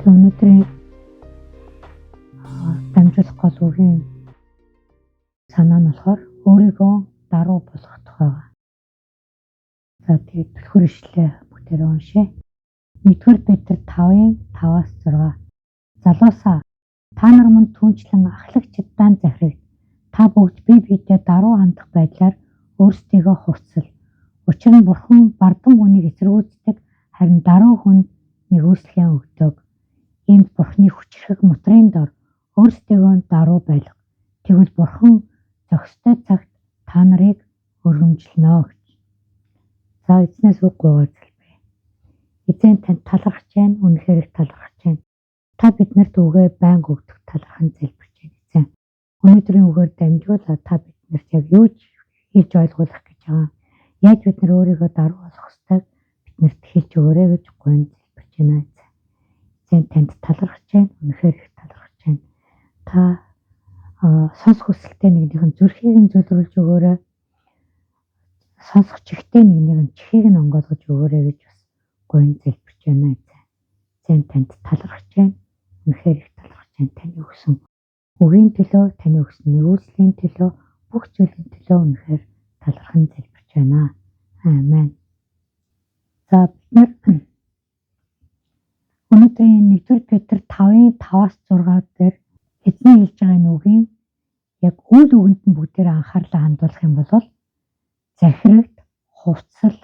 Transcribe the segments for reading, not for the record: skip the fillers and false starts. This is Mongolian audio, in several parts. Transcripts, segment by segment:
Өнөөдрийн дамжуулах гол үгийн санаа нь болохоор өөрийгөө даруй болгох тухай. За тэгээд түлхүүр ишлээ бүгдээрээ уншъя. 1-р Петр 5:5-6. Залуусаа та нар мөн түнчлэн ахлагчдаа захирагд. Та бүгд бие биедээ даруй хандах байдлаар өөрсдийгөө хувцал. Учир нь Бурхан бардам хүнийг эсэргүүцдэг, харин даруй хүнд нэгүслэхээ өгдөг. Иймд Бурханы хүчрхэг мотрын дор өөрсдийгөө даруй байлга. Тэгвэл Бурхан зохистой цагт та нарыг өргөмжлөнө гэж. За эзнээс үг гуйгаа залбирая. Эзэн танд талархаж байна, үнэхээр их талархаж байна. Та биднэрт үгээ байнга өгдөг талархан залбирч байна эзэн. Өнөөдрийн үгээр дамжуулаад та биднэрт яг юу хийж ойлгуулах гэж байгаа. Яаж бид нар өөрийгөө даруй болгох ёстойг биднэрт хэлж өгөөрэй гэж гуйж залбирч байна эзэн. Эзэн танд талархаж байна, үнэхээр их талархаж байна. Та сонсох хүсэлтэй нэгнийхэн зүрхийг нь зөвлөрүүлж өгөөрэй. Сонсох чихтэй нэгнийхэн чихийг нь онгойлгож өгөөрэй гэж бас гуйж залбирч байна эзэн. Эзэн танд талархаж байна, үнэхээр их талархаж байна. Таны өгсөн үгийн төлөө, таны өгсөн нэгүслийн төлөө, бүх зүйлийн төлөө үнэхээр талархан залбирч байна. Аамен. За бид нар өнөөдрийн 1-р Петр 5:5-6 дээр эзний хэлж байгаа энэ үгийн яг үйл үгэнд нь бүгдээр анхаарлаа хандуулах юм бол захирагд, хувцал,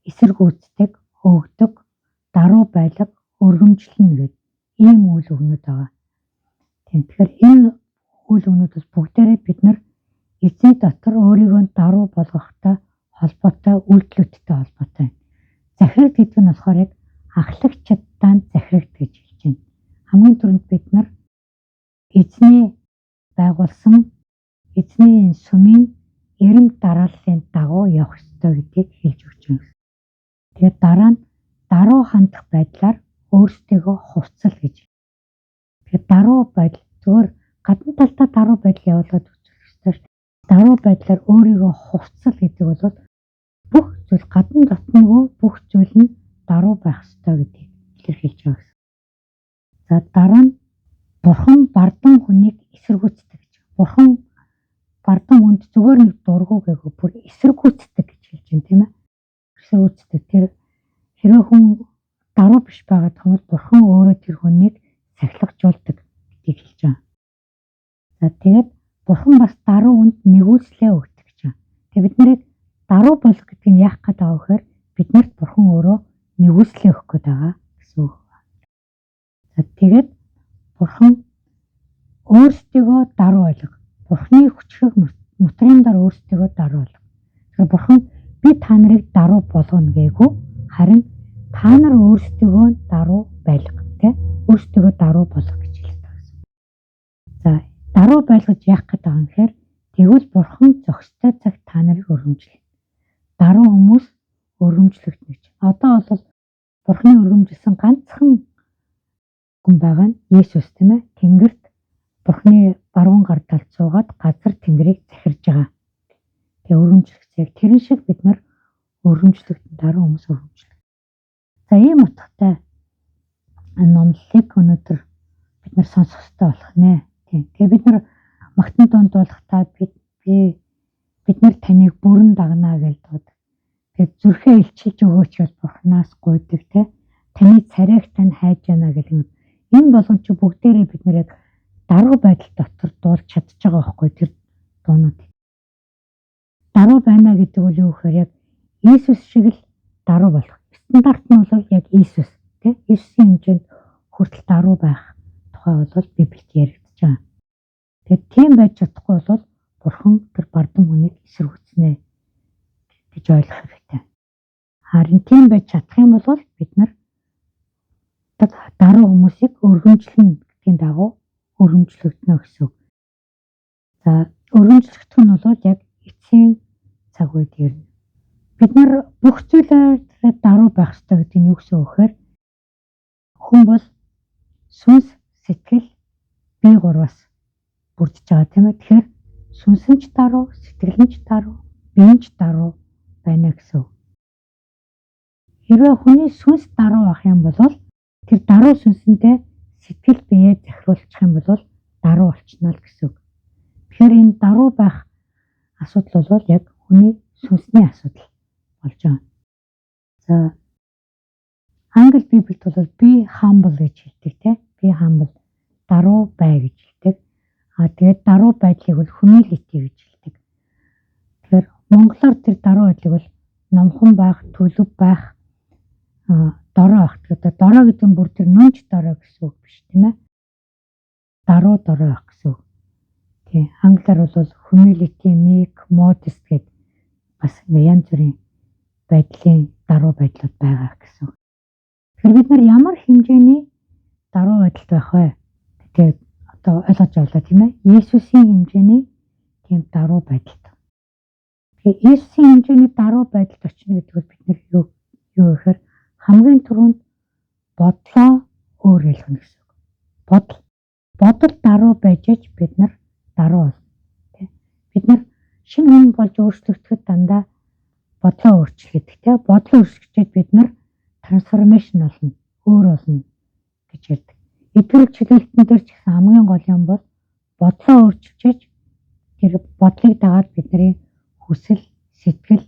эсэргүүцдэг, өгдөг, даруй байлга, өргөмжлөн гэдэг ийм үйл үгнүүд байгаа. Тэгэхээр энэ үйл үгнүүд бол бүгдээрээ бид нар эзний дотор өөрийгөө даруй болгохтой холбоотой үйлдэлүүдтэй холбоотой. Захирагд гэдэг нь болохоор яг ахлагчдаа захирагд гэж хэлж байна. Хамгийн түрүүнд бид нар эзний байгуулсан эзний сүмийн эрэм дарааллын дагуу явах ёстой гэдгийг хэлж өгч байна. Тэгээд дараа нь даруй хандах байдлаар өөрсдийгөө хувцал гэж. Тэгээд даруй байдал зөвхөн гадна талдаа даруй байдал явуулаад үзэх ёстой. Даруй байдлаар өөрийгөө хувцал гэдэг бол бүх зүйл гадна дотногоо бүх зүйл нь даруй байх ёстой гэдгийг илэрхийлж байгаа гэсэн. За дараа нь Бурхан бардам хүнийг эсэргүүцдэг гэж. Бурхан бардам хүнд зүгээр нэг дургу гээгөө бүр эсэргүүцдэг гэж хэлж байна тийм ээ. Эсэргүүцдэг. Тэр хэрвээ хүн даруй биш байгаа том бол Бурхан өөрөө тэр хүнийг сахилгажуулдаг гэдгийг хэлж байгаа. За тэгээд Бурхан бас даруй хүнд нэгүслээ өгдөг гэж байна. Тэгээд бид нарыг даруй болох гэдэг нь яах гээд байгаа вэхээр биднэрт Бурхан өөрөө нэгүслээ өгөх гээд байгаа гэсэн үг. За тэгээд Бурхан өөрсдийгөө даруй байлга. Бурханы хүчрхэг мотрын дор өөрсдийгөө даруй байлга. Тэгэхээр Бурхан би та нарыг даруй болгоно гээгүү, харин та нар өөрсдийгөө даруй байлга тий. Өөрсдийгөө даруй болгох гэж хэлдэг гэсэн. За даруй байлгаж яах гээд байгаа юм гэхээр тэгвэл Бурхан зохистой цагт та нарыг өргөмжлөнө. Даруй хүмүүс өргөмжлөгдөнө гэж. Одоо бол Бурханы өргөмжилсэн ганцхан хүн байгаа нь Есүс тийм ээ. Тэнгэрт Бурханы баруун гар талд суугаад газар тэнгэрийг захирж байгаа. Тэгээ өргөмжлөгцөө. Тэр шиг бид нар өргөмжлөгдөн даруй хүмүүс өргөмжлөгдөн. За ийм утгатай номлолыг өнөөдөр бид нар сонсох хэрэгтэй болох нэ. Тийм. Тэгээ бид нар магтан дундуулахдаа бид нар таныг бүрэн дагнаа гэлдэг. Тэгээд зүрхээ илчилж өгөөч гэж Бурханаас гуйдаг те. Таны царайг тань хайж байна гэх. Энэ болгон чи бүгдээрээ бид нэр яг даруй байдал дотор дуулж чадчих байгаа байхгүй тэр дуунууд. Даруй байна гэдэг нь юу гэхээр яг Иесус шиг л даруй болох. Стандарт нь бол яг Иесус тий. Иесусийн хэмжээнд хүртэл даруй байх тухай бол Библиэд яригдж байгаа. Тэгээд тийм байж чадахгүй бол Бурхан тэр бардам хүнийг эсэргүүцнэ гэж ойлгох хэрэгтэй. Харин тийм байж чадах юм бол бид нар даруй хүмүүсийг өргөмжлөнө гэдгийн дагуу өргөмжлөгдөнө гэсэн үг. За өргөмжлөгдөх нь бол яг эцсийн цаг үед ирнэ. Бид нар бүх зүйлээр даруй байх ёстой гэдэг нь юу гэсэн үг вэ? Хүн бол сүнс, сэтгэл, бие гурваас бүрдэж байгаа тийм ээ. Тэгэхээр сүнс нь ч даруй, сэтгэл нь ч даруй, бие нь ч даруй байна гэсэн үг. Хэрвээ хүний сүнс даруй байх юм бол тэр даруй сүнсэндээ сэтгэл биеэ захируулчих юм бол даруу болчихно л гэсэн үг. Тэгэхээр энэ даруу байх асуудал бол яг хүний сүнсний асуудал болж байгаа. За англи библиэд бол be humble гэж хэлдэг тийм. Be humble даруу бай гэж хэлдэг. Тэгээд даруу байдлыг бол humility гэж хэлдэг. Тэгэхээр монголоор тэр даруу байдлыг бол номхон байх, төлөв байх, дорой байх. Тэгээд дорой гэдэг нь бүр тэр нүнж дорой гэсэн үг биш тийм ээ. Даруу дорой байх гэсэн үг. Тийм. Англиар бол humility, meek, modest гэдэг бас янз бүрийн байдлын даруу байдлууд байгаа гэсэн үг. Тэгэхээр бид нар ямар хэмжээний даруу байдалд байх вэ? Тэгээд одоо ойлгож авлаа тийм ээ. Есүсийн хэмжээний тийм даруу байдалд. Тэгээд Есүсийн хэмжээний даруу байдалд очно гэдэг бол бид нар юу гэхээр хамгийн түрүүнд бодлоо өөр ялгана гэсэн үг. Бодол даруу байж бид нар даруу болно. Тийм. Бид нар шинэ хүн болж өөрчлөгдөхэд дандаа бодлоо өөрчлөгдөж тийм. Бодлоо өөрчлөгдөж бид нар трансформашн болно, өөр болно гэж ярьдаг. Эдгээр чиглэлтэн дээр ч гэсэн хамгийн гол юм бол бодлоо өөрчилж тэр бодлыг дагаад бидний хүсэл, сэтгэл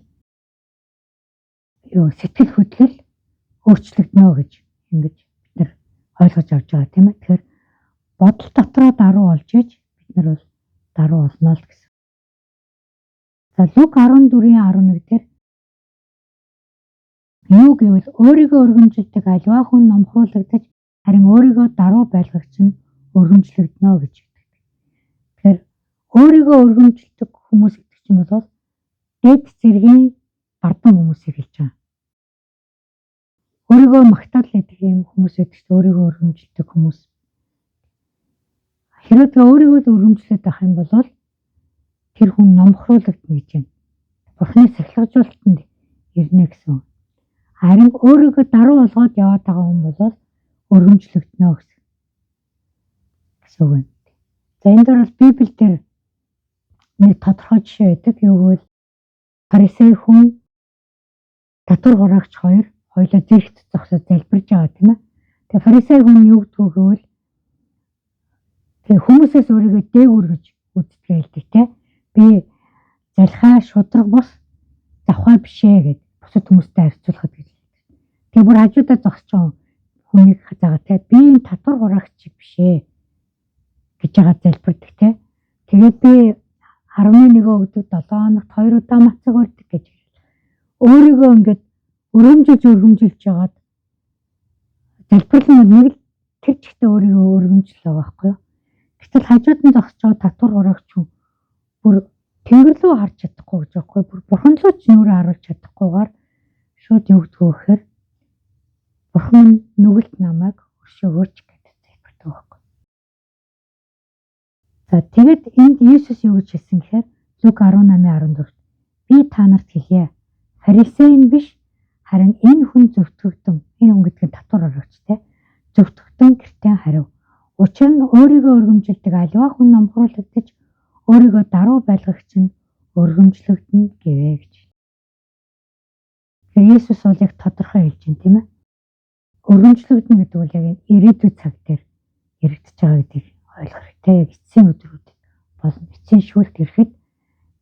хөдлөл өөрчлөгднө гэж ингэж бид нар ойлгож авч байгаа тийм ээ. Тэгэхээр бодол дотроо даруу болж иж бид нар бол даруу болно л гэсэн. За Лук 14:11 дээр юу гэвэл өөрийгөө өргөмжилдэг аливаа хүн номхруулагдаж харин өөрийгөө даруу байлгагч нь өргөмжлөгднө гэж хэлдэг. Тэгэхээр өөрийгөө өргөмжилдэг хүмүүс гэдэг чинь бол дэд зэргийн бардам хүмүүсийг хэлж байгаа. Өөрийгөө магтаал гэдэг юм хүмүүс байдаг чинь өөрийгөө өргөмжилдэг хүмүүс. Хэрвээ өөрийгөө өргөмжлөд байх юм бол тэр хүн номхруулагдана гэж байна. Бурхны сахилгажуулалтанд ирнэ гэсэн. Харин өөрийгөө даруу болгоод яваад байгаа хүн бол өргөмжлөгднө гэсэн үг байна. За энэ дөр бол Библиэлд нэг тодорхой жишээ байдаг. Юу гэвэл фарисей хүн татвар хураагч хоёулаа зэрэгт зогсоод залбирж байгаа тийм ээ. Тэгээ фарисей хүн юу гэдгүү гэвэл хүмүүсээс өөрийгөө дээгүүр гэж үздэг хэлдэг тийм. Би залхаа шудраг бус завхаа бишээ гэдэг бусад хүмүүстэй харьцуулахад гэж. Тэгээ бүр хажуудаа зогсож байгаа хүнийг хазаагаа те би энэ татвар хураагч бишээ гэж байгаа залбирдаг те. Тэгээд би 11 өдөр 7 хоногт 2 удаа мацаг өрдөг гэж. Өөрийгөө ингээд өргөмжилж яагаад залбирлын нэг л тэр чигтээ өөрийгөө өргөмжлөө байхгүй юу. Гэтэл хажууд нь зогсож байгаа татвар хураагч хүн бүр тэнгэр рүү харж чадахгүй гэж байхгүй. Бүр бурхан руу ч нүрээ харуулж чадахгүйгээр шууд юу гэдгөө гэхээр бурхан нүгэлт намайг өршөөгөөч гэдэг залбирдаг байхгүй. За тэгээд энд Есүс юу гэж хэлсэн гэхээр Лук 18:14 би та нарт хэлье. Фарисей нь биш харин энэ хүн зөвтгөгдөн энэ хүн гэдэг нь татвар хураагч те зөвтгөгдөн гэртээ харив. Учир нь өөрийгөө өргөмжилдэг аливаа хүн номхруулагдаж өөрийгөө даруу байлгагч нь өргөмжлөгдөнө гэвэ гэж. Тэгэхээр Есүс бол яг тодорхой хэлж байна тийм ээ. Өргөмжлөгдөнө гэдэг бол яг ирээдүйн цаг дээр яригдчихэж байгаа гэдгийг ойлгох хэрэгтэй. Яг эцсийн өдрүүд болон эцсийн шүүлт ирэхэд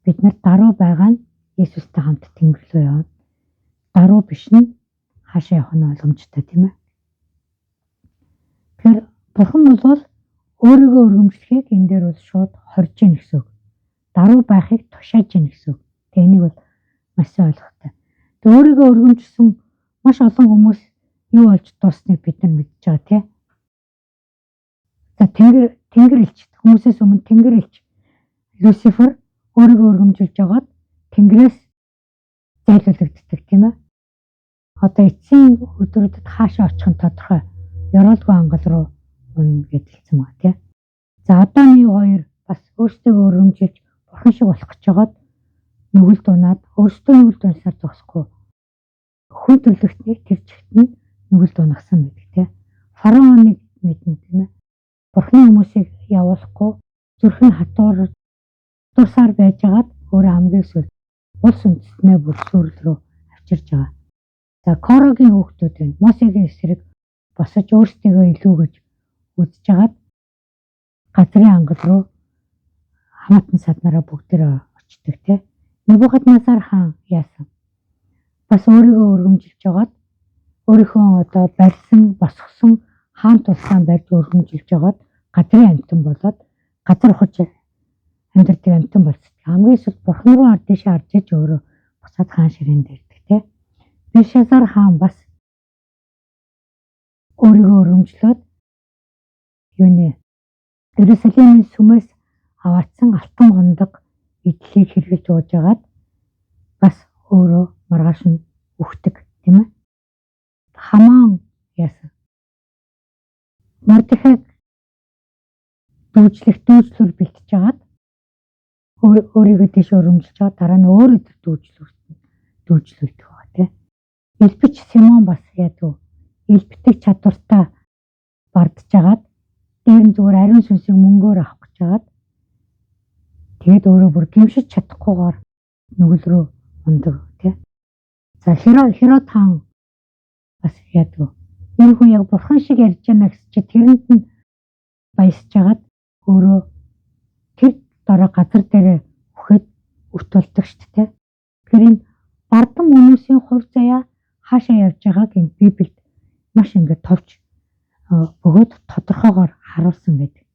бид нар даруу байгаа нь Есүстэй хамт тэнгэр рүү явна. Даруу биш нь хаашаа явах нь ойлгомжтой тийм ээ. Тэгэхээр бурхан бол өөрийгөө өргөмжлөхийг энэ дээр бол шууд хорж ийн гэсэн үг. Даруу байхыг тушааж ийн гэсэн үг. Тэгээ энийг бол маш сайн ойлгохтой. Тэгээ өөрийгөө өргөмжилсөн маш олон хүмүүс юу болж дуусныг бид нар мэдж байгаа тийм. За тэнгэр элч хүмүүсээс өмнө тэнгэр элч Люцифер өөрийгөө өргөмжилж байгаад тэнгэрээс зайлуулагддаг тийм ээ. Одоо эцсийн өдрүүдэд хаашаа очих нь тодорхой. Ёроолгүй ангал руу унна гэж хэлсэн байна тийм. За Адамын хоёр бас өөрсдөө өргөмжилж бурхан шиг болох гэж байгаад нүгэлд унаад өөрсдөө нүгэлд унсаар зогсохгүй хүн төрлөختнийг тэр чигт нь нүгэлд унагсан байдаг тийм. Фараоныг мэднэ тийм ээ. Бурханы хүмүүсийг явуулахгүй зүрхэн хатуурсаар байжгаад өөрөө хамгийн сүүлд улс үндэстнээ бүр сүрэл рүү авчирж байгаа. За Корогийн хүүхдүүд байна. Мосегийн эсрэг босож өөрсдийгөө илүү гэж үзэж хагаад газрын ангал руу хамаатан саднараа бүгдээрээ очдөг те. Небухаднецар хаан яасан? Бас өөрийгөө өргөмжилж хагаад өөрийнхөө одоо барьсан босгосон хаан тулаан барьж өргөмжилж хагаад газрын амьтан болоод газар ухаж амьдардаг амьтан болсон. Хамгийн сүүлд бурхан руу ардишаа арж иж өөрөө буцаад хаан ширээн дээрдэг те. Белшазар хаан бас өөрийгөө өргөмжлөөд Иерусалимийн сүмээс аваадсан алтан гондог эдлийг хэрглэж ууж агаад бас өөрөө маргааш нь үхдэг тийм ээ. Хамаан яасан? Мордехайг дүүжлэр бэлтэж агаад өөрийгөө тийш өргөмжилж байгаа дараа нь өөрөө тэр дүүжлүүлдэг байгаа тийм. Элбич Симон бас яадаг элбэтэг чадвартай бардж агаад дээр нь зүгээр ариун сүнсийг мөнгөөр авах гэж агаад тэгээд өөрөө бүр гимшиж чадахгүйгээр нүгэл рүү ундаг тийм. За Херод хаан бас яадаг. Энэ хүн яг бурхан шиг ярьж байна гэсэн чи тэрэнд нь баясж агаад өөрөө тэр дараа газар дээр үхэд өвт болдог шүү дээ. Тэгэхээр энэ бардам хүмүүсийн хувь заяа хаашаа явж байгааг энэ Библиэд маш ингээд товч бөгөөд тодорхойгоор харуулсан байдаг.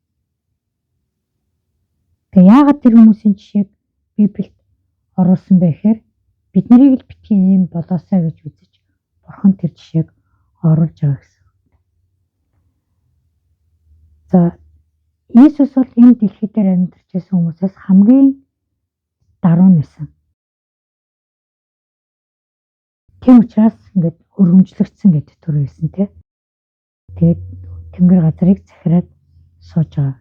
Тэгээ яагаад тэр хүмүүсийн жишээг Библиэд оруулсан бэ гэхээр бид нарыг л битгий ийм болоосаа гэж үзэж бурхан тэр жишээг оруулж байгаа гэсэн. За Иесус бол энэ дэлхий дээр амьдарч байсан хүмүүсээс хамгийн даруй нэсэн. Тийм учраас ингээд өргөмжлөгдсөн гэдэг төр байсан тийм. Тэгээд тэнгэр газрыг захираад сууж байгаа.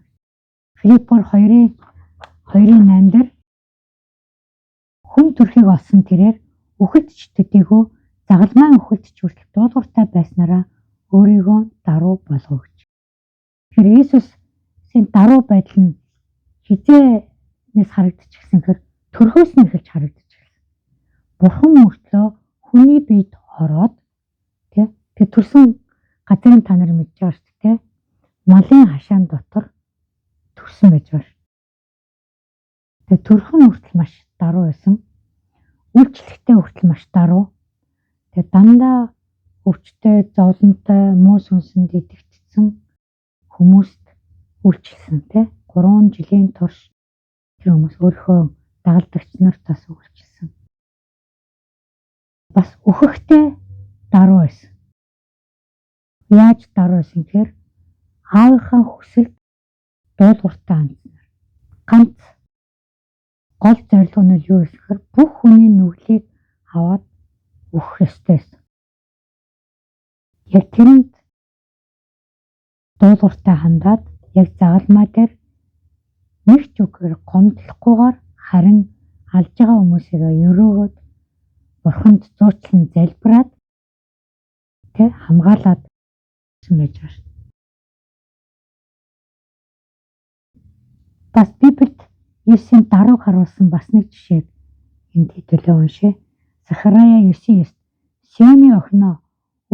Филиппор 2:8 дээр хүн төрхийг олсон тэрээр үхэлдч төдийгөө загалмайн үхэлдч хүртэл дуулууртай байснараа өөрийгөө даруй болгов гэж. Тэгэхээр Иесусийн даруй байдал нь хизээнээс харагдаж ирсэн гэхээр төрхөөс нь эхэлж харагдаж ирсэн. Бурхан мөртлөө хүний биед ороод тийм төрсөн газрын та нар мэдж байгаа шүү дээ. Малын хашаан дотор төрсөн байж байгаа шүү. Тэгээ төрхөн хүртэл маш даруй байсан. Үйлчлэгтэй хүртэл маш даруй. Тэгээ дандаа өвчтэй, зовлонтой, муу сүнсэнд идэвхжсэн хүмүүст үйлчилсэн тийм 3 жилийн турш тэр хүмүүс өөрийнхөө дагалдагч нарт бас үйлчилсэн. Бас өөхөхтэй даруй байсан. Яаж даруй байсан гэхээр аавынхаа хүсэлд дуулууртай хандсан. Ганц гол зорилго нь юу вэ гэхээр бүх хүний нүглийг аваад өөхөх ёстой байсан. Яг тэрэнд дуулууртай хандаад яг загалмай дээр нэг ч үгээр гомдлохгүйгээр харин алж байгаа хүмүүсийг өрөөгөөд бурханд зуучлан залбираад тэ хамгаалаад байж байгаа шүү. Бас Библиэд Есүсийн даруйг харуулсан бас нэг жишээг энд хэдүүлээ уншъя. Захарая 9:9 Сионы охиноо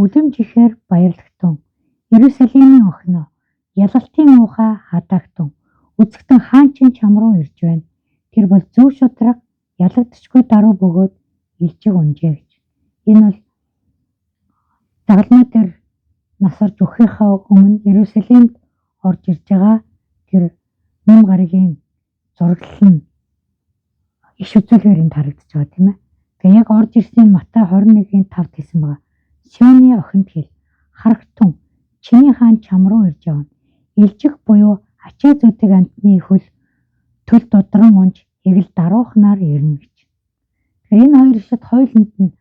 үлэмж ихээр баярлагтун. Иерусалимийн охиноо ялалтын уухай хадаагтун. Үзэгтэн хаан чинь чам руу ирж байна. Тэр бол зөв шударга ялагдчихгүй даруй бөгөөд илжиг унжээ гэж. Энэ бол загалмай дээр насарж өгөхийнхаа өмнө Иерусалимд орж ирж байгаа тэр нэм гаригийн зураглал нь иш үзүүлгээр энд харагдаж байгаа тийм ээ. Тэгээ яг орж ирсэн Матай 21:5 гэсэн байгаа. Сионы охинд хэл харагтун чиний хаан чам руу ирж явна. Илжих буюу ачаа зүйдэг амтны хөл төл дудран унж эгэл даруухнаар ирнэ гэж. Тэгэхээр энэ хоёр шид хоёуланд нь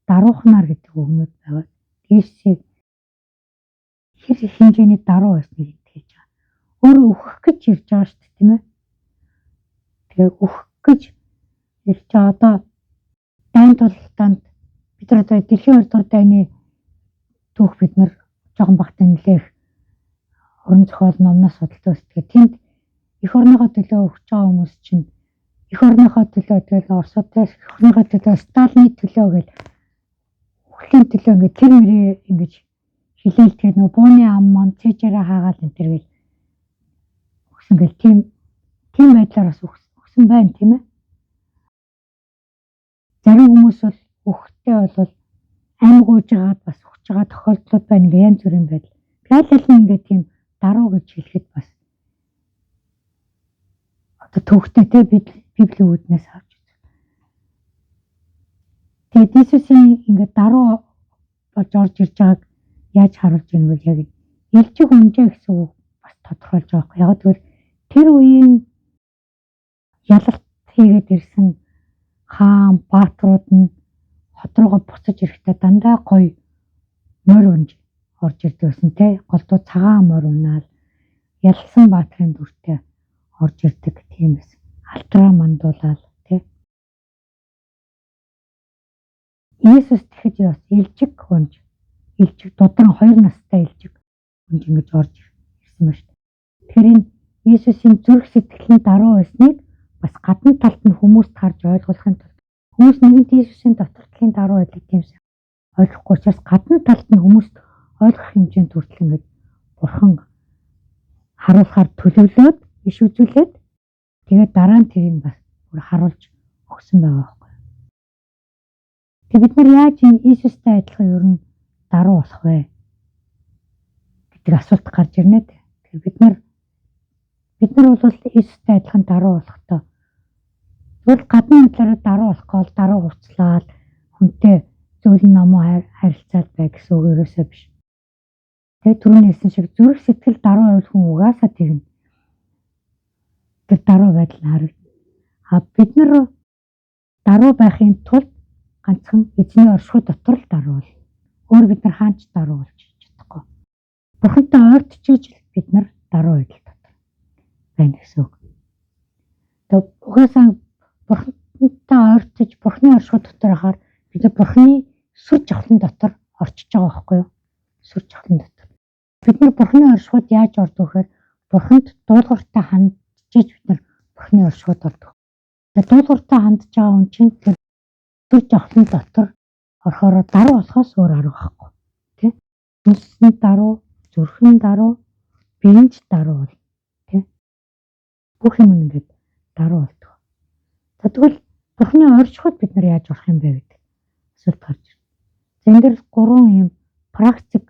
даруухнаар гэдэг үгнүүд байгаа. Тийшээ хэр хэмжээний даруй байсныг хэлж байгаа. Өөрөө өөхөх гэж ирж байгаа шүү дээ тийм ээ. Тэгээ өөхөх гэж ирж байгаа одоо дайн тултанд бид нар одоо дэлхийн 2 дугаар дайны түүх бид нар жоохон багтаа нэлээх уран зохиол номноос судалдаг үстэй. Тэнд эх орныхоо төлөө өгч байгаа хүмүүс чинь эх орныхоо төлөө тэгэл Оросоос эх орныхоо төлөө Сталины төлөө гэж өхлийн төлөө ингээд тэр мөрөө ингэж хилээл тэгээд нөгөө бууны ам мам цээжээрээ хаагаал энэ төр гэл өгсөн гэл тийм байдлаар бас өгсөн байна тийм ээ. Зарим хүмүүс бол өгөхтэй бол ам гууж байгаад бас өгч байгаа тохиолдлууд байна. Ингээ янз бүрийн байдал. Аль аль нь ингээ тийм даруу гэж хэлэхэд бас одоо төвхтэй те Библийн үгнээс авч үзсэн. Тэгээд Иесусийн ингээ даруу болж орж ирж байгааг яаж харуулж ийн вэ? Яг илжих үнжээ гэсэн үг бас тодорхойлж байгаа юм. Яг тэгвэл тэр үеийн ялалт хийгээд ирсэн хаан баатрууд нь хот руугаа буцаж ирэхдээ дандаа гоё морь унж орж ирдэг байсан те. Голдуу цагаан морь унаал ялсан баатрын дүртэй орж ирдэг тийм байсан. Алтраа мандуулаад те. Иесус тэгэхэд яс илжиг дудран 2 настай илжиг унж ингэж орж ирсэн ба шүү. Тэгэхээр энэ Иесусийн зүрх сэтгэлийн даруу байсныг бас гадна талд нь хүмүүст харж ойлгуулахын тулд хүмүүс нэгэнт Иесусийн доторлын даруу байдлыг тиймсэн ойлгохгүй учраас гадна талд нь хүмүүст ойлгох хэмжээнд хүртэл ингэж бурхан харуулахаар төлөвлөөд иш үзүүлээд тэгээд дараа нь тэрийг бас бүр харуулж өгсөн байгаа байхгүй. Тэгээд бид нар яаж энэ Иесустай адилхан ер нь даруу болох вэ гэдэг асуулт гарч ирнэ. Тэгэхээр бид нар бол Иесустай адилхан даруу болохтой зөвхөн гадна талаараа даруу болохгүй даруу хувцлаад хүнтэй зөвлөн номоо харилцаад бай гэсэн үг ерөөсөө биш. Тэгээд түрүүний хэлсэн шиг зүрх сэтгэл даруу байвал хүн угаасаа тэгнэ. Тэр даруу байдал нь харагдана. Бид нар даруу байхын тулд ганцхан эзний оршихуй дотор л даруу бол. Өөр бид нар хаанч даруу болж чадахгүй. Бурхантай ойртчихж бид нар даруу байдал дотор байна гэсэн үг. Тэгээд угаасаа Бурхантай ойртож Бурханы оршихуй дотор ахаар бид Бурханы сүр жавхлан дотор орчиж байгаа байхгүй юу? Сүр жавхлан дотор. Бид нар Бурханы оршихуйд яаж ордог вэ гэхээр Бурханд дуулууртай хандж бид нар Бурханы оршихуйд ордог. Тэгээд дуулууртай хандж байгаа хүн чинь тэр сүр жавхлан дотор орохоор даруу болохоос өөр арга байхгүй. Тэ? Сүнсний даруу, зүрхэн даруу, биеийн даруу бол тэ? Бүх юм ингээд даруу болдог. Тэгвэл Бурханы оршихуйд бид нар яаж орох юм бэ гэдэг асуулт гарч ирнэ. Энд дэр 3 юм практик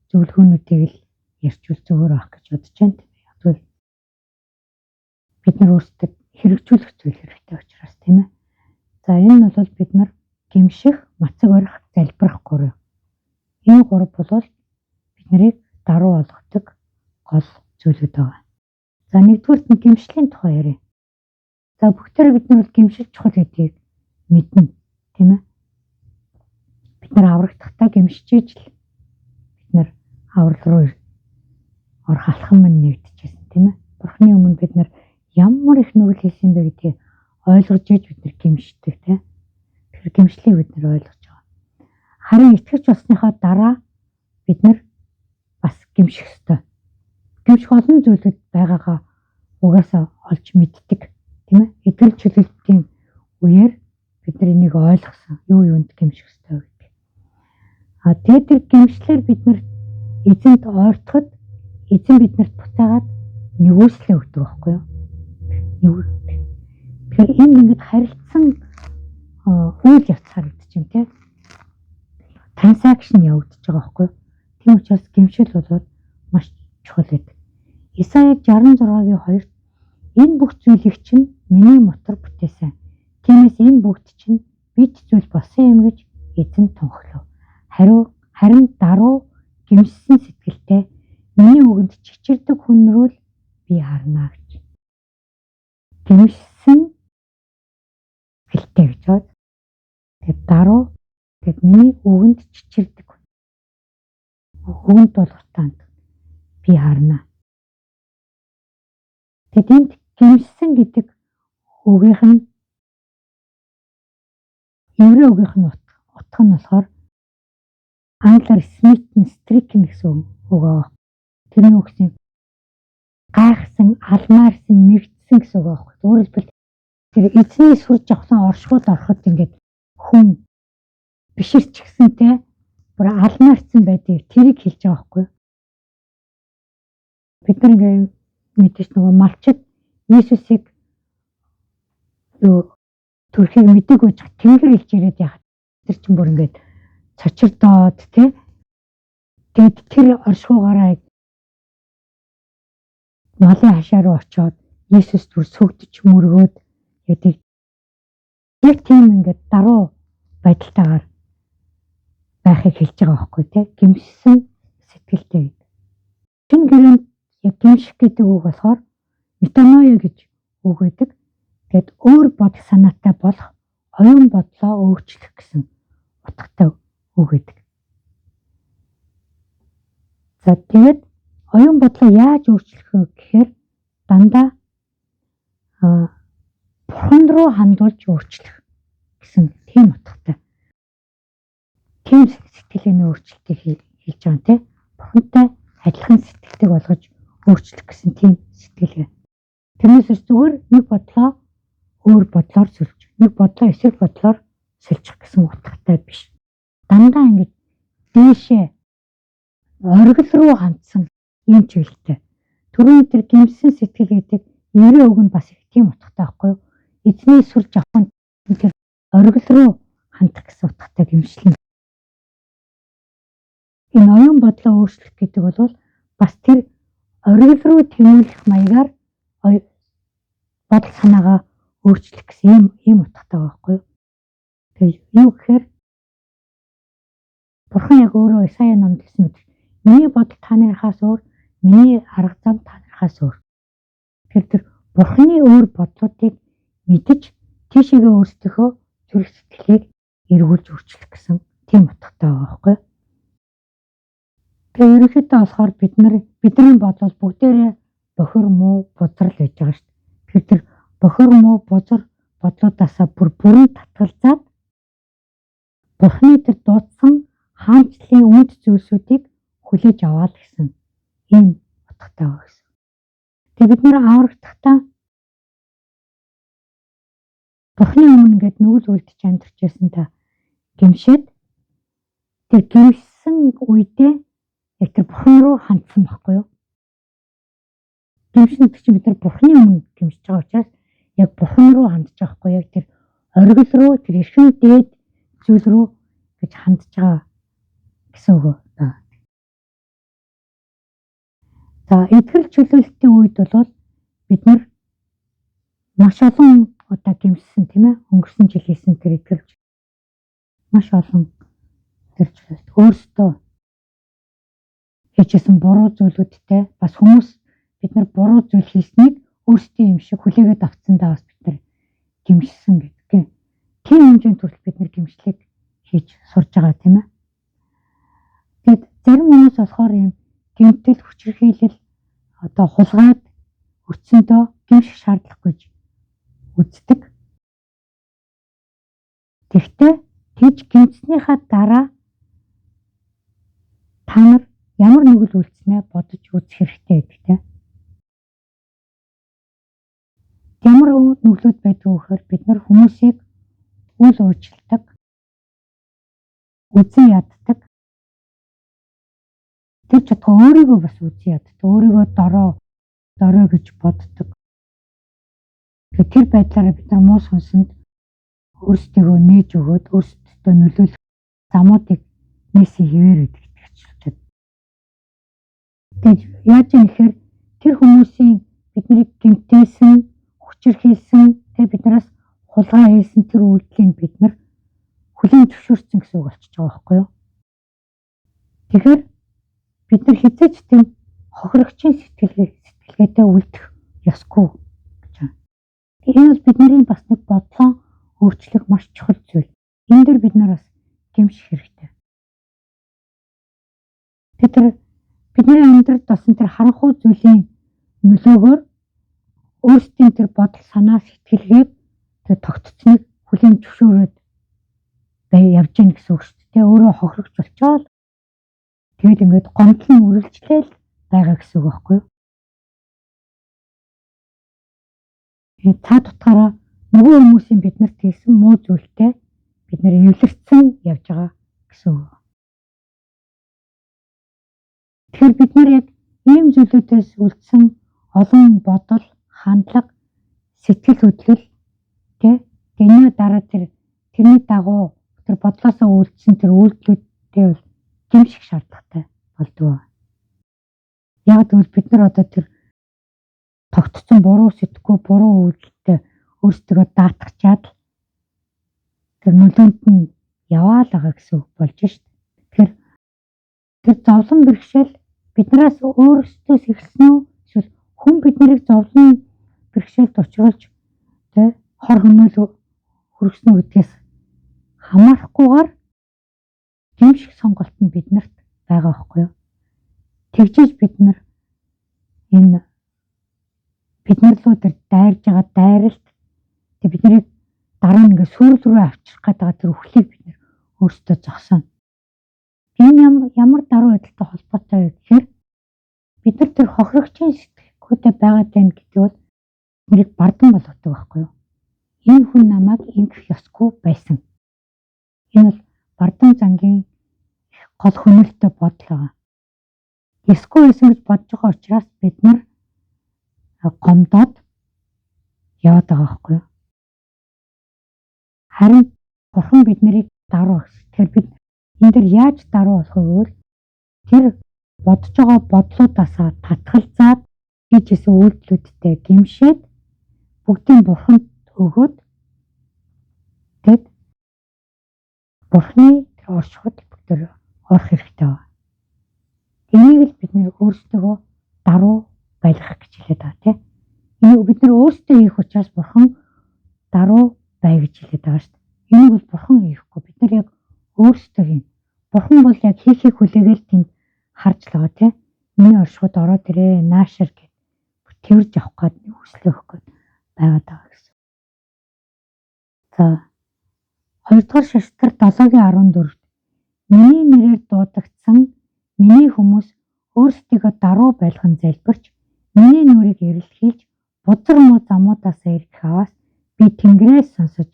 зөвлөгөөнүүдийг л ярьчвал зөвөр авах гэж бодож байна. Тэгвэл бид нар өөрсдөө хэрэгжүүлэх зүйл хэрэгтэй учраас тийм ээ. За энэ нь бол бид нар гэмших, мацаг барих, залбирах 3. Энэ 3 бол бид нарыг даруу болгодог гол зүйлүүд байгаа. За нэгдүгüүрт нь гэмшлийн тухай ярив. За бүгдээрээ бид нар гэмшил чухал гэдгийг мэднэ, тийм ээ. Бид нар аврагдахдаа гэмшиж иж л бид нар аврал руу орох алхам нь нэгдэжсэн, тийм ээ. Бурханы өмнө бид нар ямар их нүгэл хийсэн бэ гэдгийг ойлгож иж бид нар гэмшдэг, тийм. Тэр гэмшлийг бид нар ойлгож байгаа. Харин итгэж болсныхаа дараа бид нар бас гэмших ёстой. Гэмших олон зүйлүүд байгаагаа угаасаа олж мэддэг, тийм ээ. Эдгээр чөлөөтийн үеэр бид нар энийг ойлгосон. Юу юунд гэмших ёстой гэдэг. Тэгээд тэр гэмшлэр бид нар эзэнт ойртоход эзэн биднэрт буцаагаад нэгүслээ өгдөг байхгүй юу? Тэгэхээр энэ ингээд харилцсан үйл явц харагдаж байна тийм. Транзакшн явагдаж байгаа байхгүй юу? Тийм учраас гэмшил бол маш чухал байдаг. Исая 66-гийн 2-т энэ бүх зүйлийг чинь миний мотор бүтээсэн. Тиймээс энэ бүгд чинь бит зүйл болсон юм гэж эзэн тунхлав. Харин даруу гэмшсэн сэтгэлтэй миний үгэнд чичирдэг хүн рүү л би харна гэж. Гэмшсэн сэтгэлтэй гэж бод. Тэгээд даруу тэгээд миний үгэнд чичирдэг хүн. Үгэнд бол утаанд би харна. Тэгээд энд гэмшсэн гэдэг үгийнх нь еврей үгийнх нь утга нь болохоор англиар stricken гэсэн үг аа. Тэрний үг нь гайхсан, алмаарсан, мэгдсэн гэсэн үг аа. Өөрөөр хэлбэл тэр эзний сүр жавхлан оршихуйд ороход ингээд хүн биширч гисэнтэй бүр алмаарцсан байдгийг тэрийг хэлж байгаа байхгүй юу? Бид нар ингээ мэдээж нөгөө малчид Иесусыг юу төрхийг мэдээгүй ч тэнгэр илж ирээд яхад тэр чинь бүр ингээд цочирдоод тий. Тэгэд тэр оршуугаараа малын хашаа руу очиод Иесус түр сүгдэж мөргөөд гэдэг яг тийм ингээд даруй байдалтайгаар байхыг хэлж байгаа байхгүй тий. Гэмшсэн сэтгэлтэй гэдэг. Шинэ гэрээнд яг гэмших гэдэг үг болохоор метаноя гэж үг байдаг. Тэгэд өөр бодол санаатай болох оюун бодлоо өөрчлөх гэсэн утгатай үг гэдэг. За тэгээд оюун бодлоо яаж өөрчлөх вэ гэхээр дандаа Бурхан руу хандуулж өөрчлөх гэсэн тийм утгатай. Тийм сэтгэлийн өөрчлөлтийг хийж байгаа тийм. Бурхантай адилхан сэтгэлтэй болгож өөрчлөх гэсэн тийм сэтгэлгээ. Тэрнээс зүгээр нэг бодлоо өөр бодлоор сольж, нэг бодлоо эсрэг бодлоор сольчих гэсэн утгатай биш. Дандаа ингэж дээшээ оргил руу хандсан юм чиглэлтэй. Түрүүний тэр гэмшсэн сэтгэл гэдэг 90 үг нь бас их тийм утгатай байхгүй юу? Эзний сүлж авах нь тэр оргил руу хандах гэсэн утгатай гэмшлэн. Энэ оюун бодлоо өөрчлөх гэдэг бол бас тэр оргил руу тэмүүлэх маягаар бодол санаагаа өөрчлөх гэсэн ийм утгатай байхгүй юу? Тэгээ юу гэхээр Бурхан яг өөрөө Исая номд хэлсэн мэт миний бодол та нарынхаас өөр, миний арга зам та нарынхаас өөр. Тэр Бурханы өөр бодлуудыг мэдж тийшээгээ өөрсдийнхөө зүрх сэтгэлийг эргүүлж өөрчлөх гэсэн тийм утгатай байгаа байхгүй юу? Тэгээ ерөнхийдөө болохоор бидний бодол бүгдээрээ бохир муу бузар л байж байгаа шүү дээ. Тэр бохир муу бузар бодлуудаасаа бүрэн татгалзаад Бурханы тэр дуудсан хаанчлалын үнд зүйлсүүдийг хүлээж аваад гэсэн ийм утгатай байгаа гэсэн. Тэгээ бид нэр аврагдахдаа Бурханы өмнө ингээд нүгэл үлдэж амьдарч байсан та гэмшээд тэр гэмшсэн үедээ яг тэр Бурхан руу хандсан байхгүй юу? Гэмшин гэдэг чинь бид нар Бурханы өмнө гэмшиж байгаа учраас яг Бурхан руу хандж байгаа байхгүй яг тэр оргил руу тэр эрхэм дээд зүйл рүү гэж хандж байгаа гэсэн үг байна. За эдгэрэл чөлөөлтийн үед бол бид нар маш олон удаа гэмшсэн тийм ээ өнгөрсөн жил хийсэн тэр эдгэрэл маш олон тэр чөлөөлт өөрсдөө хийжсэн буруу зүйлүүдтэй бас хүмүүс бид нар буруу зүйл хийснийг өөрсдөө юм шиг хүлээгээд авцсандаа бас бид нар гэмшсэн гэдэг. Тийм хэмжээнд хүртэл бид нар гэмшлийг хийж сурж байгаа тийм ээ. Тэгэд зарим хүмүүс болохоор юм гэмтэл хүчирхийлэл одоо хулгайд өцсөндөө гэмших шаардлагагүй гэж үздэг. Тэгвэл тэгж гэмснийхаа дараа та нар ямар нүгэл үлдснээ бодож үзэх хэрэгтэй гэдэг тийм. Ямар нүглүүд байдг вэ гэхээр бид нар хүмүүсийг үл уучилдаг, үзэн яддаг. Тэр чадгаа өөрийгөө бас үзэн яддаг, өөрийгөө дорой гэж боддог. Тэр байдлаараа бид нар муу сүнсэнд өөрсдийгөө нээж өгөөд өөрсдөө нөлөөлөх замуудыг нээсэн хിവэр гэдэг итгэжлээд. Тэгээд яаж юм гэхээр тэр хүмүүсийн биднийг гэмтээсэн, хүчирхийлсэн, тэгээд биднээс хулгай хийсэн тэр үйлдэлийг бид нар хүлээн зөвшөөрсөн гэсэн үг болчихж байгаа байхгүй юу? Тэгэхээр бид нар хизээч тийм хохирогчийн сэтгэлгээтэй үлдэх ёсгүй гэж байна. Энэ бол бидний бас нэг бодлоо өөрчлөх маш чухал зүйл. Энэ дээр бид нар бас гэмших хэрэгтэй. Тэгэхээр бидний амьдралд бас тэр харанхуй зүйлийн нөлөөгөөр өөрсдийн тэр бодол санаа сэтгэлгээг тэр тогтцныг хүлээн зөвшөөрөөд явж гин гэсэн үг шүү дээ. Өөрөө хохирогч болчоод тэгээд ингээд гомдлон үргэлжлээл байгаа гэсэн үг байхгүй юу? Тэгээд цаад утгаараа нөгөө хүмүүсийн биднэрт хийсэн муу зүйлтэй бид нэр эвлэрсэн явж байгаа гэсэн үг. Тэгэхээр бид нар яг ийм зүйлүүдээс үлдсэн олон бодол, хандлага, сэтгэл хөдлөл энэ дараа тэрний дагуу тэр бодлоосоо үлдсэн тэр үйлдэлүүдтэй бол гэмших шаардлагатай болдог. Яг тэгвэл бид нар одоо тэр тогтцсон буруу сэтгэхгүй буруу үйлдэлтэй өөрсдөө даатгачаад тэр нөлөөнд нь яваа л байгаа гэсэн үг болж шít. Тэгэхээр тэр зовлон бэрхшээл биднээс өөрсдөөс эхэлсэн үү? Эсвэл хүн биднийг зовлон бэрхшээлд учруулж хор хөнөөл хүргэсэн гэдгээс хамаарахгүйгээр гэмших сонголт нь биднэрт байгаа байхгүй юу? Тэгжиж бид нар энэ биднэр рүү тэр дайрж байгаа дайралт бид нарыг дараа нь ингээд сүрэл рүү авчрах гэдэг тэр үхлийг бид нар өөрсдөө зогсооно. Энэ ямар даруй байдалтай холбоотой вэ гэхээр бид нар тэр хохирогчийн сэтгэхүйтэй байгаад байна гэдэг бол нэрийг бардан болгодог байхгүй юу? Энэ хүн намайг ингэх ёсгүй байсан. Энэ бол бардан зангийн гол хөнөөлтөй бодол байгаа. Эсгүй байсан гэж бодож байгаа учраас бид нар гомдоод яваад байгаа байхгүй юу? Харин Бурхан бид нарыг даруй өгсөн. Тэгэхээр бид энэ дэр яаж даруй болох вэ? Тэр бодож байгаа бодлуудаасаа татгалзаад хийжсэн үйлдэлүүдтэй гэмшээд бүгдийг Бурханд өгөөд тэгэд Бурханы тэр оршихуйд бүгдээр орох хэрэгтэй байна. Энийг л бид нэр өөрсдөө даруй байлгах гэж хэлээд байгаа тийм. Энийг бид нар өөрсдөө хийх учраас Бурхан даруй бай гэж хэлээд байгаа шүү дээ. Энийг бол Бурхан хийхгүй бид нар яг өөрсдөө хийнэ. Бурхан бол яг хийхийг хүлээгээл тэнд харж л байгаа тийм. Миний оршихуйд ороод ирээ наашир гэд тэрж авах гээд хүслээ өгөх гээд байгаад байгаа гэсэн. За 2 дугаар шаштрал 7-14-д миний нэрээр дуудагдсан миний хүмүүс өөрсдийгөө даруй байлган залбирч миний нүрийг эрэлхийлж бузар муу замуудаасаа ирэх аваас би Тэнгэрээс сонсож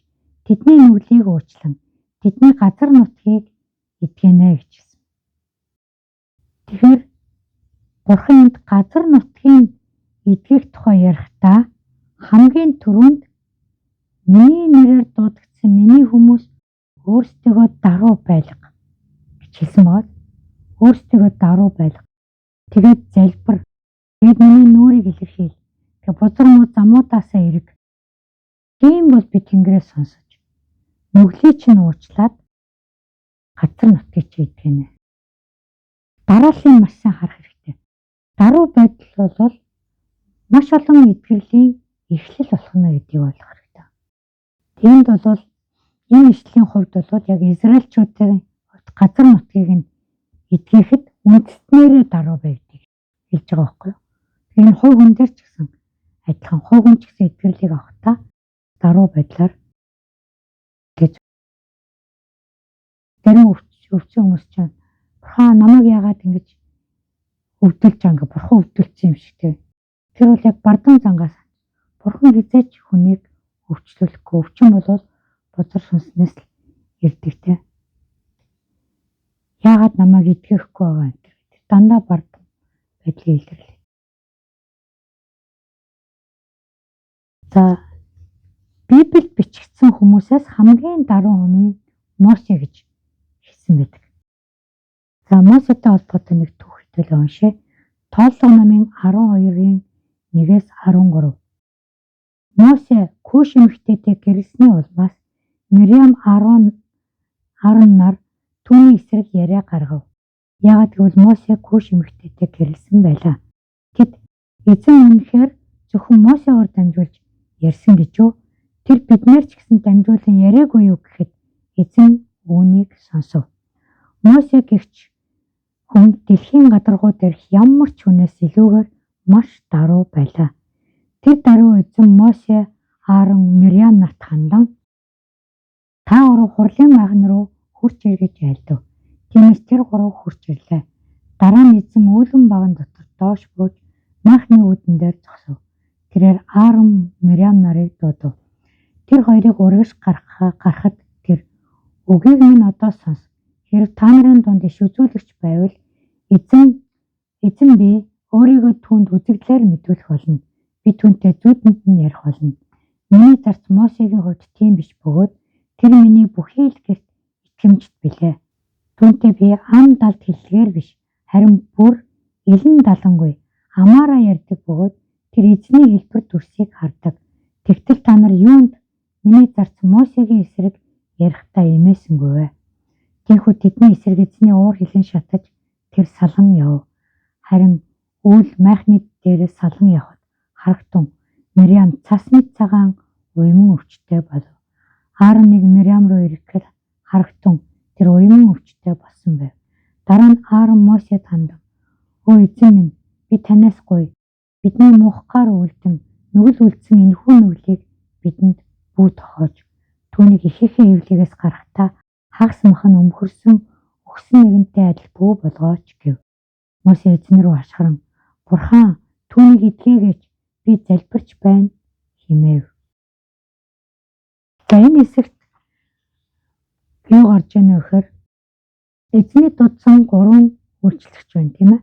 тэдний нүглийг уучлан тэдний газар нутгийг эдгэнэ гэж хэлсэн. Тэгэхээр Бурхан энд газар нутгийн эдгэх тухай ярихдаа хамгийн түрүүнд миний нэрээр дуудагдсан миний хүмүүс өөрсдийгөө даруй байлга гэж хэлсэн байна. Өөрсдийгөө даруй байлга. Тэгээд залбир. Тэгээд миний нүрийг илэрхийл. Тэгээд бузар муу замуудаасаа ирэг. Тийм бол би Тэнгэрээс сонсож нүглийг чинь уучлаад газар нутгийг чи эдгэнэ. Дарааллын маш сайн харах хэрэгтэй. Даруй байдал бол маш олон эдгэрлийн эхлэл болох нь гэдгийг ойлгох хэрэгтэй. Тиймд бол энэ ишлэлийн хувьд бол яг Израильчуудын газар нутгийг нь эдгэхэд үндэстнэрээ даруй бай гэдгийг хэлж байгаа байхгүй юу? Тэгэхээр энэ хувь хүн дээр ч гэсэн адилхан хувь хүн ч гэсэн эдгэрлийг авахтаа даруй байдлаар гэж зарим өвчин хүмүүс чинь Бурхан намайг яагаад ингэж өвдөлж байгаа Бурхан өвдөлцсөн юм шиг тийм. Тэр бол яг бардан зангаас Бурхан хизээч хүнийг өвчлүүлэхгүй. Өвчин бол бузар сүнснээс л ирдэг тийм. Яагаад намайг эдгэхгүй байгаа юм тэр дандаа бардан байдлыг илэрлээ. За Библиэд бичигдсэн хүмүүсээс хамгийн даруй хүн нь Мосе гэж хэлсэн байдаг. За Мосетэй холбоотой нэг түүхийдээ уншъя. Тооллого намын 12-ийн 1-ээс 13. Мосе Куш эмэгтэйтэй гэрэлсний улмаас Мириам Аарон нар түүний эсрэг яриа гаргав. Яагаад гэвэл Мосе Куш эмэгтэйтэй гэрэлсэн байлаа. Тэд эзэн үнэхээр зөвхөн Мосеор дамжуулж ярьсан гэж юу? Тэр биднээр ч гэсэн дамжуулан яриагүй юу гэхэд эзэн үүнийг сонсов. Мосе гэгч хүн дэлхийн гадаргуу дээрх ямар ч хүнээс илүүгээр маш даруй байлаа. Тэр даруй эзэн Мосе, Аарон, Мириам нарт хандан та гурав хурлын майхан руу хурч ир гэж айлдав. Тиймээс тэр гурав хурч ирлээ. Дараа нь эзэн үүлэн баган дотор доош бууж майхны үүдэн дээр зогсов. Тэрээр Аарон, Мириам нарыг дуудав. Тэр хоёрыг урагш гарахад тэр үгийг минь одоо сонс. Хэрв та нарын дунд иш үзүүлэгч байвал эзэн Эзэн би өөрийгөө түүнд үзэгдлээр мэдүүлэх болно. Би түүнтэй зүүдэнд нь ярих болно. Миний зарц Мосегийн хувьд тийм биш бөгөөд тэр миний бүхий л гэрт итгэмжт билээ. Түүнтэй би ам далд хэллэгээр биш, харин бүр илэн далангүй амаараа ярьдаг бөгөөд тэр эзний хэлбэр дүрсийг хардаг. Тэгтэл та нар юунд миний зарц Мосегийн эсрэг ярихдаа эмээсэнгүй вэ? Тиймээс тэдний эсрэг эзний уур хилэн шатаж тэр салан яв. Харин үйл майхны дээрээс салан явхад харагтун Мириам цас мэт цагаан уйман өвчтэй болов. Аароныг Мириам руу ирэхэд харагтун тэр уйман өвчтэй болсон байв. Дараа нь Аарон Мосед хандан "Өө эзэн минь, би танаас гоё. Бидний муухгаар үлдэн нүгэл үлдсэн энэхүү нүглийг бидэнд бүү тохиож түүнийг ихээхэн эвлэгээс гаргахтаа хагас мах нь өмхөрсөн өгсөн нэгэнтэй адил бүү болгооч" гэв. Мосе эзэн рүү ашгаран "Бурхан түүнийг эдгээгээч, би залбирч байна" хэмээв. За энэ хэсэгт юу гарч ийнэ вэ гэхээр эзний дуудсан 3 үйлчлэгч байна, тийм ээ.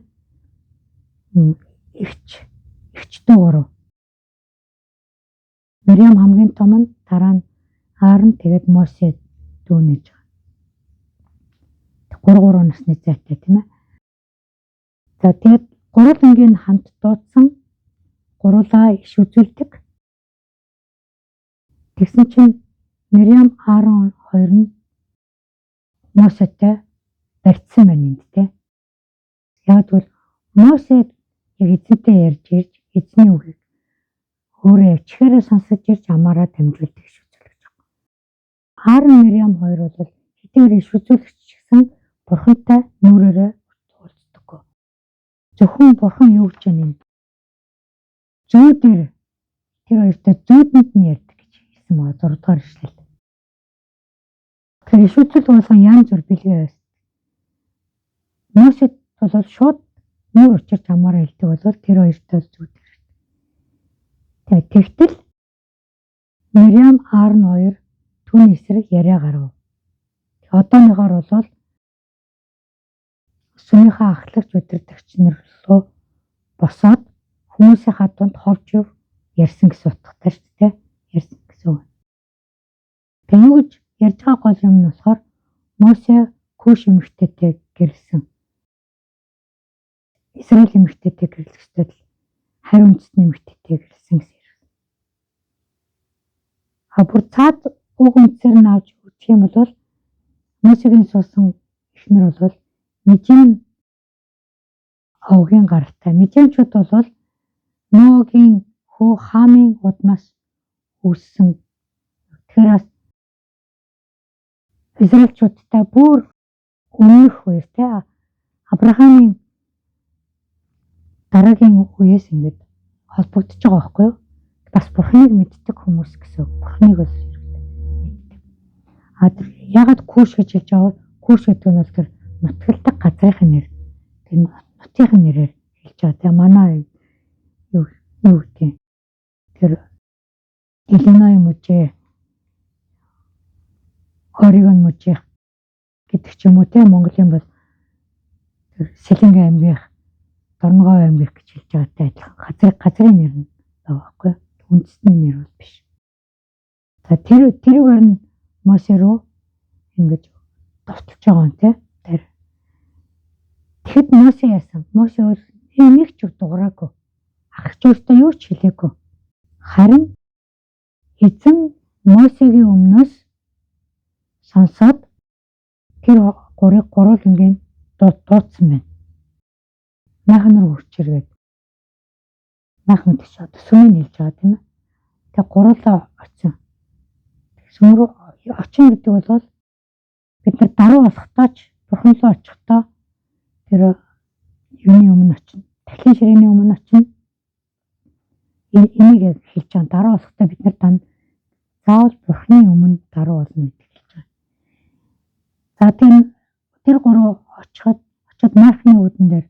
Эгчдүү 3. Мириам хамгийн том нь, дараа нь Аарон, тэгээд Мосе дүүнэж байгаа. 3 насны зайтай, тийм ээ. За тэгээд гурвангийн хамт дуудсан гурлаа иш үзүүлдэг. Тэгсэн чинь Мириам, Аарон хоёр нь Мосетэй барьцсан байна энд, тийм. Яг тэгвэл Мосе яг эзэнтэй ярьж ирж эзний үгийг өөрөө чихээрээ сонсож ирж амаараа дамжуулдаг иш үзүүлж байгаа. Аарон, Мириам хоёр бол хэдийгээр иш үзүүлэгч гэсэн Бурхантай нүрээрээ уулздаггүй. Зөвхөн Бурхан юу гэж байна? Зүүдээр тэр хоёртой зүүдэнд нь ярьдаг гэж хэлсэн байгаа 6 дугаар ишлэл. Тэр иш үзүүлэг болгон янз бүр бэлгээ байсан. Мосед бол шууд нүүр учирч амаараа хэлдэг бол тэр хоёртой зүүдээр. Тэгтэл Мириам, Аарон хоёр түүний эсрэг яриа гарав. Одооныгоор бол сүмийнхаа ахлагч удирдагч нар руу босоод хүмүүсийнхаа дунд ховж ярьсан гэсэн утгатай шүү дээ. Ярьсан гэсэн үг. Тэгээ юу гэж ярьж байгаа гол юм нь болохоор Мосе Куш эмэгтэйтэй гэрэлсэн. Израиль эмэгтэйтэй гэрлэхтэй л харь үндэсний эмэгтэйтэй гэрлсэн гэсэн юм. Бүр цаад уг үндсээр нь авч үзэх юм бол Мосегийн суусан эхнэр бол Мидиан овгийн гаралтай. Мидианчууд бол Ноагийн хүү Хамын удмаас үүссэн. Тэгэхээр Израильчуудтай бүр өмнөх үеэр те Авраамийн дараагийн үеэс ингэж холбогдож байгаа байхгүй юу? Бас Бурханыг мэддэг хүмүүс гэсэн. Бурханыг бол мэддэг. Ягаад Куш гэж хэлж байгаа вэ? Куш гэдэг нь бол тэр нутагладаг газрын нэр. Тэр нутгийн нэрээр хэлж байгаа. Тэгээ манай юу гэдэг тэр Иллиной мужи, Орегон мужи гэдэг ч юм уу те Монголын бол тэр Сэлэнгэ аймгийнх, Дорногов аймгийнх гэж хэлж байгаатай адилхан газрын нэр нь байгаа байхгүй юу? Үндэсний нэр бол биш. За тэрүүгээр нь Мосе руу ингэж довтолж байгаа юм те. Тэгэхэд Мосе яасан? Мосе бол нэг ч дуураагүй. Ах чууртай юу ч хэлээгүй. Харин эзэн Мосегийн өмнөөс сонсоод тэр гурвангийн дуудсан байна. Майхан руу үрчиргээд. Майхан гэж одоо сүмийг хэлж байгаа тийм ээ. Тэгээ гурлаа очив. Сүм рүү очин гэдэг бол бид нар даруй болохтоо ч Бурхан руу очихдоо тэр юуны өмнө очив. Дахлын ширээний өмнө очив. Энийг хэлж байгаа. Даруй болохтоо бид нар заавал Бурханы өмнө даруй болно гэж хэлж байгаа. За тэр гурав очиод майхны үүдэн дээр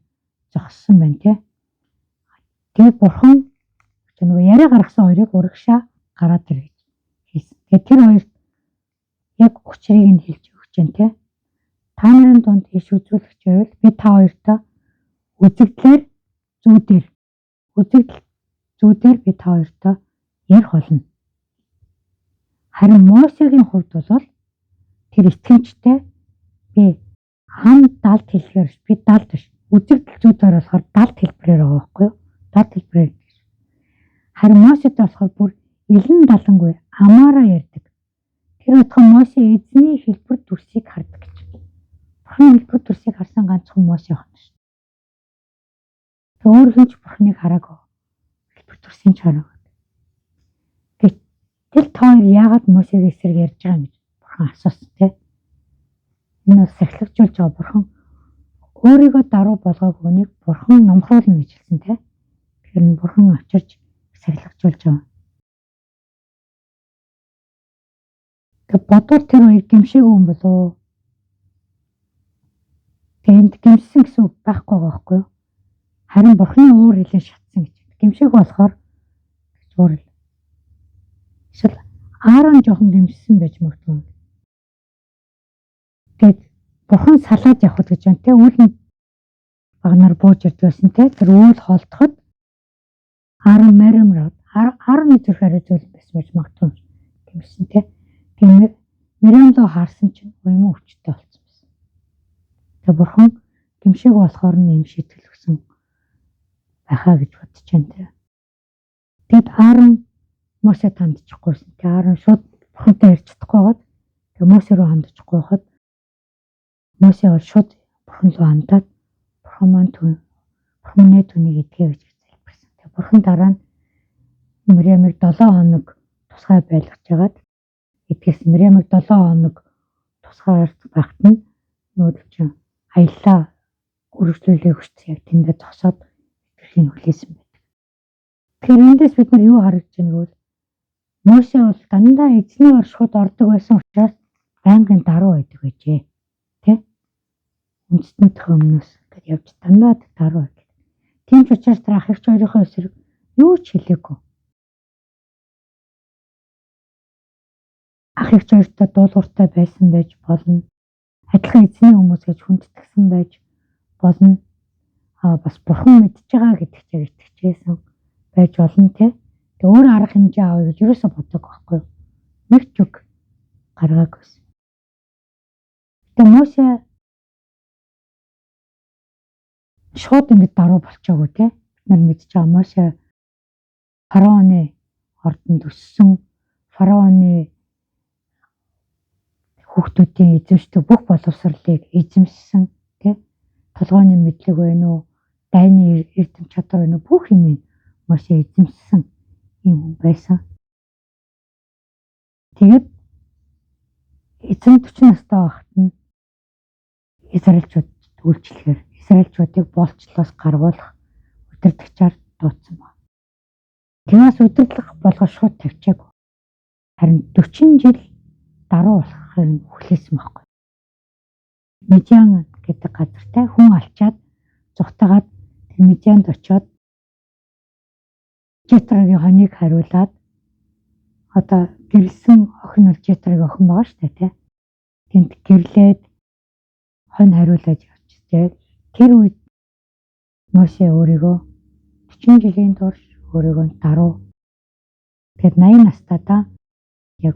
зогссон байна тий. Тэгээд Бурхан нөгөө яриа гаргасан хоёрыг урагшаа гараад ир гэж хэлсэн. Тэгээд тэр хоёрт яг учрыг нь хэлж өгч जैन тий. Та нарын дунд иш үзүүлэгч байвал би та хоёртой үзэгдлээр зүүдээр би та хоёртой ярих болно. Харин Мосегийн хувьд бол тэр итгэмжтэй би хам далд хэлэхээр би далд биш. Үзэгдэл зүйдээр болохоор далд хэлбэрээр байгаа байхгүй юу? Далд хэлбэрээр. Харин Мосед болохоор бүр илэн далангүй амаараа ярьдаг. Тэр утга Мосе эзний хэлбэр дүрсийг хардаг гэж. Бурхан хэлбэр дүрсийг харсан ганцхан Мосе байна шүү. Өөр хүн ч Бурханыг хараагүй. Хэлбэр дүрсийг хараагүй. Гэтэл та хоёр яагаад Мосег эсрэг ярьж байгаа юм гэж Бурхан асуусан тийм. Энэ бол сахилгажуулж байгаа Бурхан өөрийгөө даруй болгоог хүнийг Бурхан номхруулна гэж хэлсэн тийм. Тэгэхээр нь Бурхан авчирч сахилгажуулж байгаа. Тэг бодвол тэр хоёр гимшээгүй юм болов. Тэнд гимсэн гэсэн үг байхгүй байгаа байхгүй юу? Харин Бурханы уур хэлэн шатсан гэж. Гимшээг болохоор уур хэл. Эсвэл Аарон жоохон гимссэн байж магадгүй. Тэгэд Бурхан салаад явах гэж байна те. Үл нь багнаар бууж ирдгсэн те. Тэр үл холдоход Аарон маримраад Аароны зүрх арай зүйл байсан байж магадгүй. Гимсэн те. Мириам руу харсан чинь уйман өвчтэй болсон байсан. Тэгээ Бурхан гимшээг болохоор нэм шийтгэл өгсөн байхаа гэж бодож байна. Тэгэд Аарон Мосе хандчихгүйсэн. Тэгээ Аарон шууд Бурхантай ярьж чадахгүй байгаад тэгээ Мосе руу хандчихгүй байхад Мосе бол шууд Бурхан руу хандаад Бурхан маань Бурханы түүнийг эдгээ гэж залбирсан. Тэгээ Бурхан дараа нь Мириамыг 7 хоног тусгай байлгаж яагаад эдгээс Мириамыг 7 хоног тусгаар багт нь нүүдэл чинь аяллаа үргэлжлүүлэх хүч яг тэндээ зогсоод итгэхийн хүлээсэн байдаг. Тэгэхээр эндээс бид нар юу харагдж байгааг бол Мосе бол дандаа эзний оршихуйд ордог байсан учраас байнгын даруй байдаг байжээ. Тэ? Үндэстнийхээ өмнөөс ингээд явж дандаа даруй байдаг. Тийм ч учраас тэр ах эгч хоёрынхоо эсрэг юу ч хэлээгүй. Ах эгч хоёртой дуулууртай байсан байж болно. Адилхан эзний хүмүүс гэж хүндэтгсэн байж болно. Бас Бурхан мэдж байгаа гэдэгт итгэжсэн байж болно те. Тэг өөр арга хэмжээ авъя гэж юусоо боддог байхгүй юу? Нэг ч үг гаргаагүйсэн. Тэг Мосе шууд ингэж даруй болчоогүй те. Бид нар мэдж байгаа Мосе фараоны ордонд өссөн фараоны хүүхдүүдийн эзэмшдэг бүх боловсролыг эзэмшсэн тий толгойн мэдлэг байна уу дайны эрдэм чадвар байна уу бүх юм Мосе эзэмшсэн юм хүн байсан. Тэгээд эзэн 40 настай байхад нь Израильчууд үйлчлэхээр Израильчуудыг болцлоос гаргуулах удирдагчаар дуудсан байна. Тэгээс удирдлах болгож шууд тавьчаагүй. Харин 40 жил даруй болохыг хүлээсэн байхгүй. Медиан гэдэг газартай хүн алчаад зүгтагаад тэр Медианд очиод Жетрогийн хоныг хариулаад одоо гэрэлсэн охин бол Жетрогийн охин байгаа шүү дээ тий. Тэнд гэрлээд хонь хариулаад явчихжээ. Тэр үед Мосе өөрийгөө 40 жилийн турш өөрийгөө даруй тэгээд 80 настайдаа яг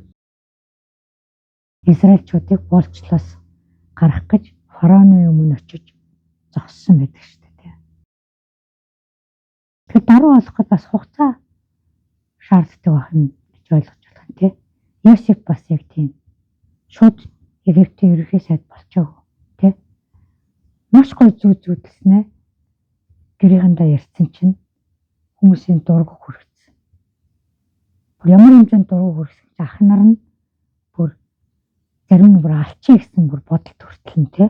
Израильчуудыг болцлоос гарах гэж фараоны өмнө очиж зогссон байдаг шүү дээ. Тэгэхээр даруй болоход бас хугацаа шаарддаг байна гэж ойлгож байна тий. Йосеф бас яг тийм шууд Египтийн ерөнхий сайд болчихоогүй тий. Маш гоё зүйдлснэ гэрийнхэндээ ярьсан чинь хүмүүсийн дург хүргэсэн. Ямар хэмжээнд дург хүргэсэн ах нар нь бүр зарим нь бүр алчи гэсэн бүр бодолд хүртэл нь тий.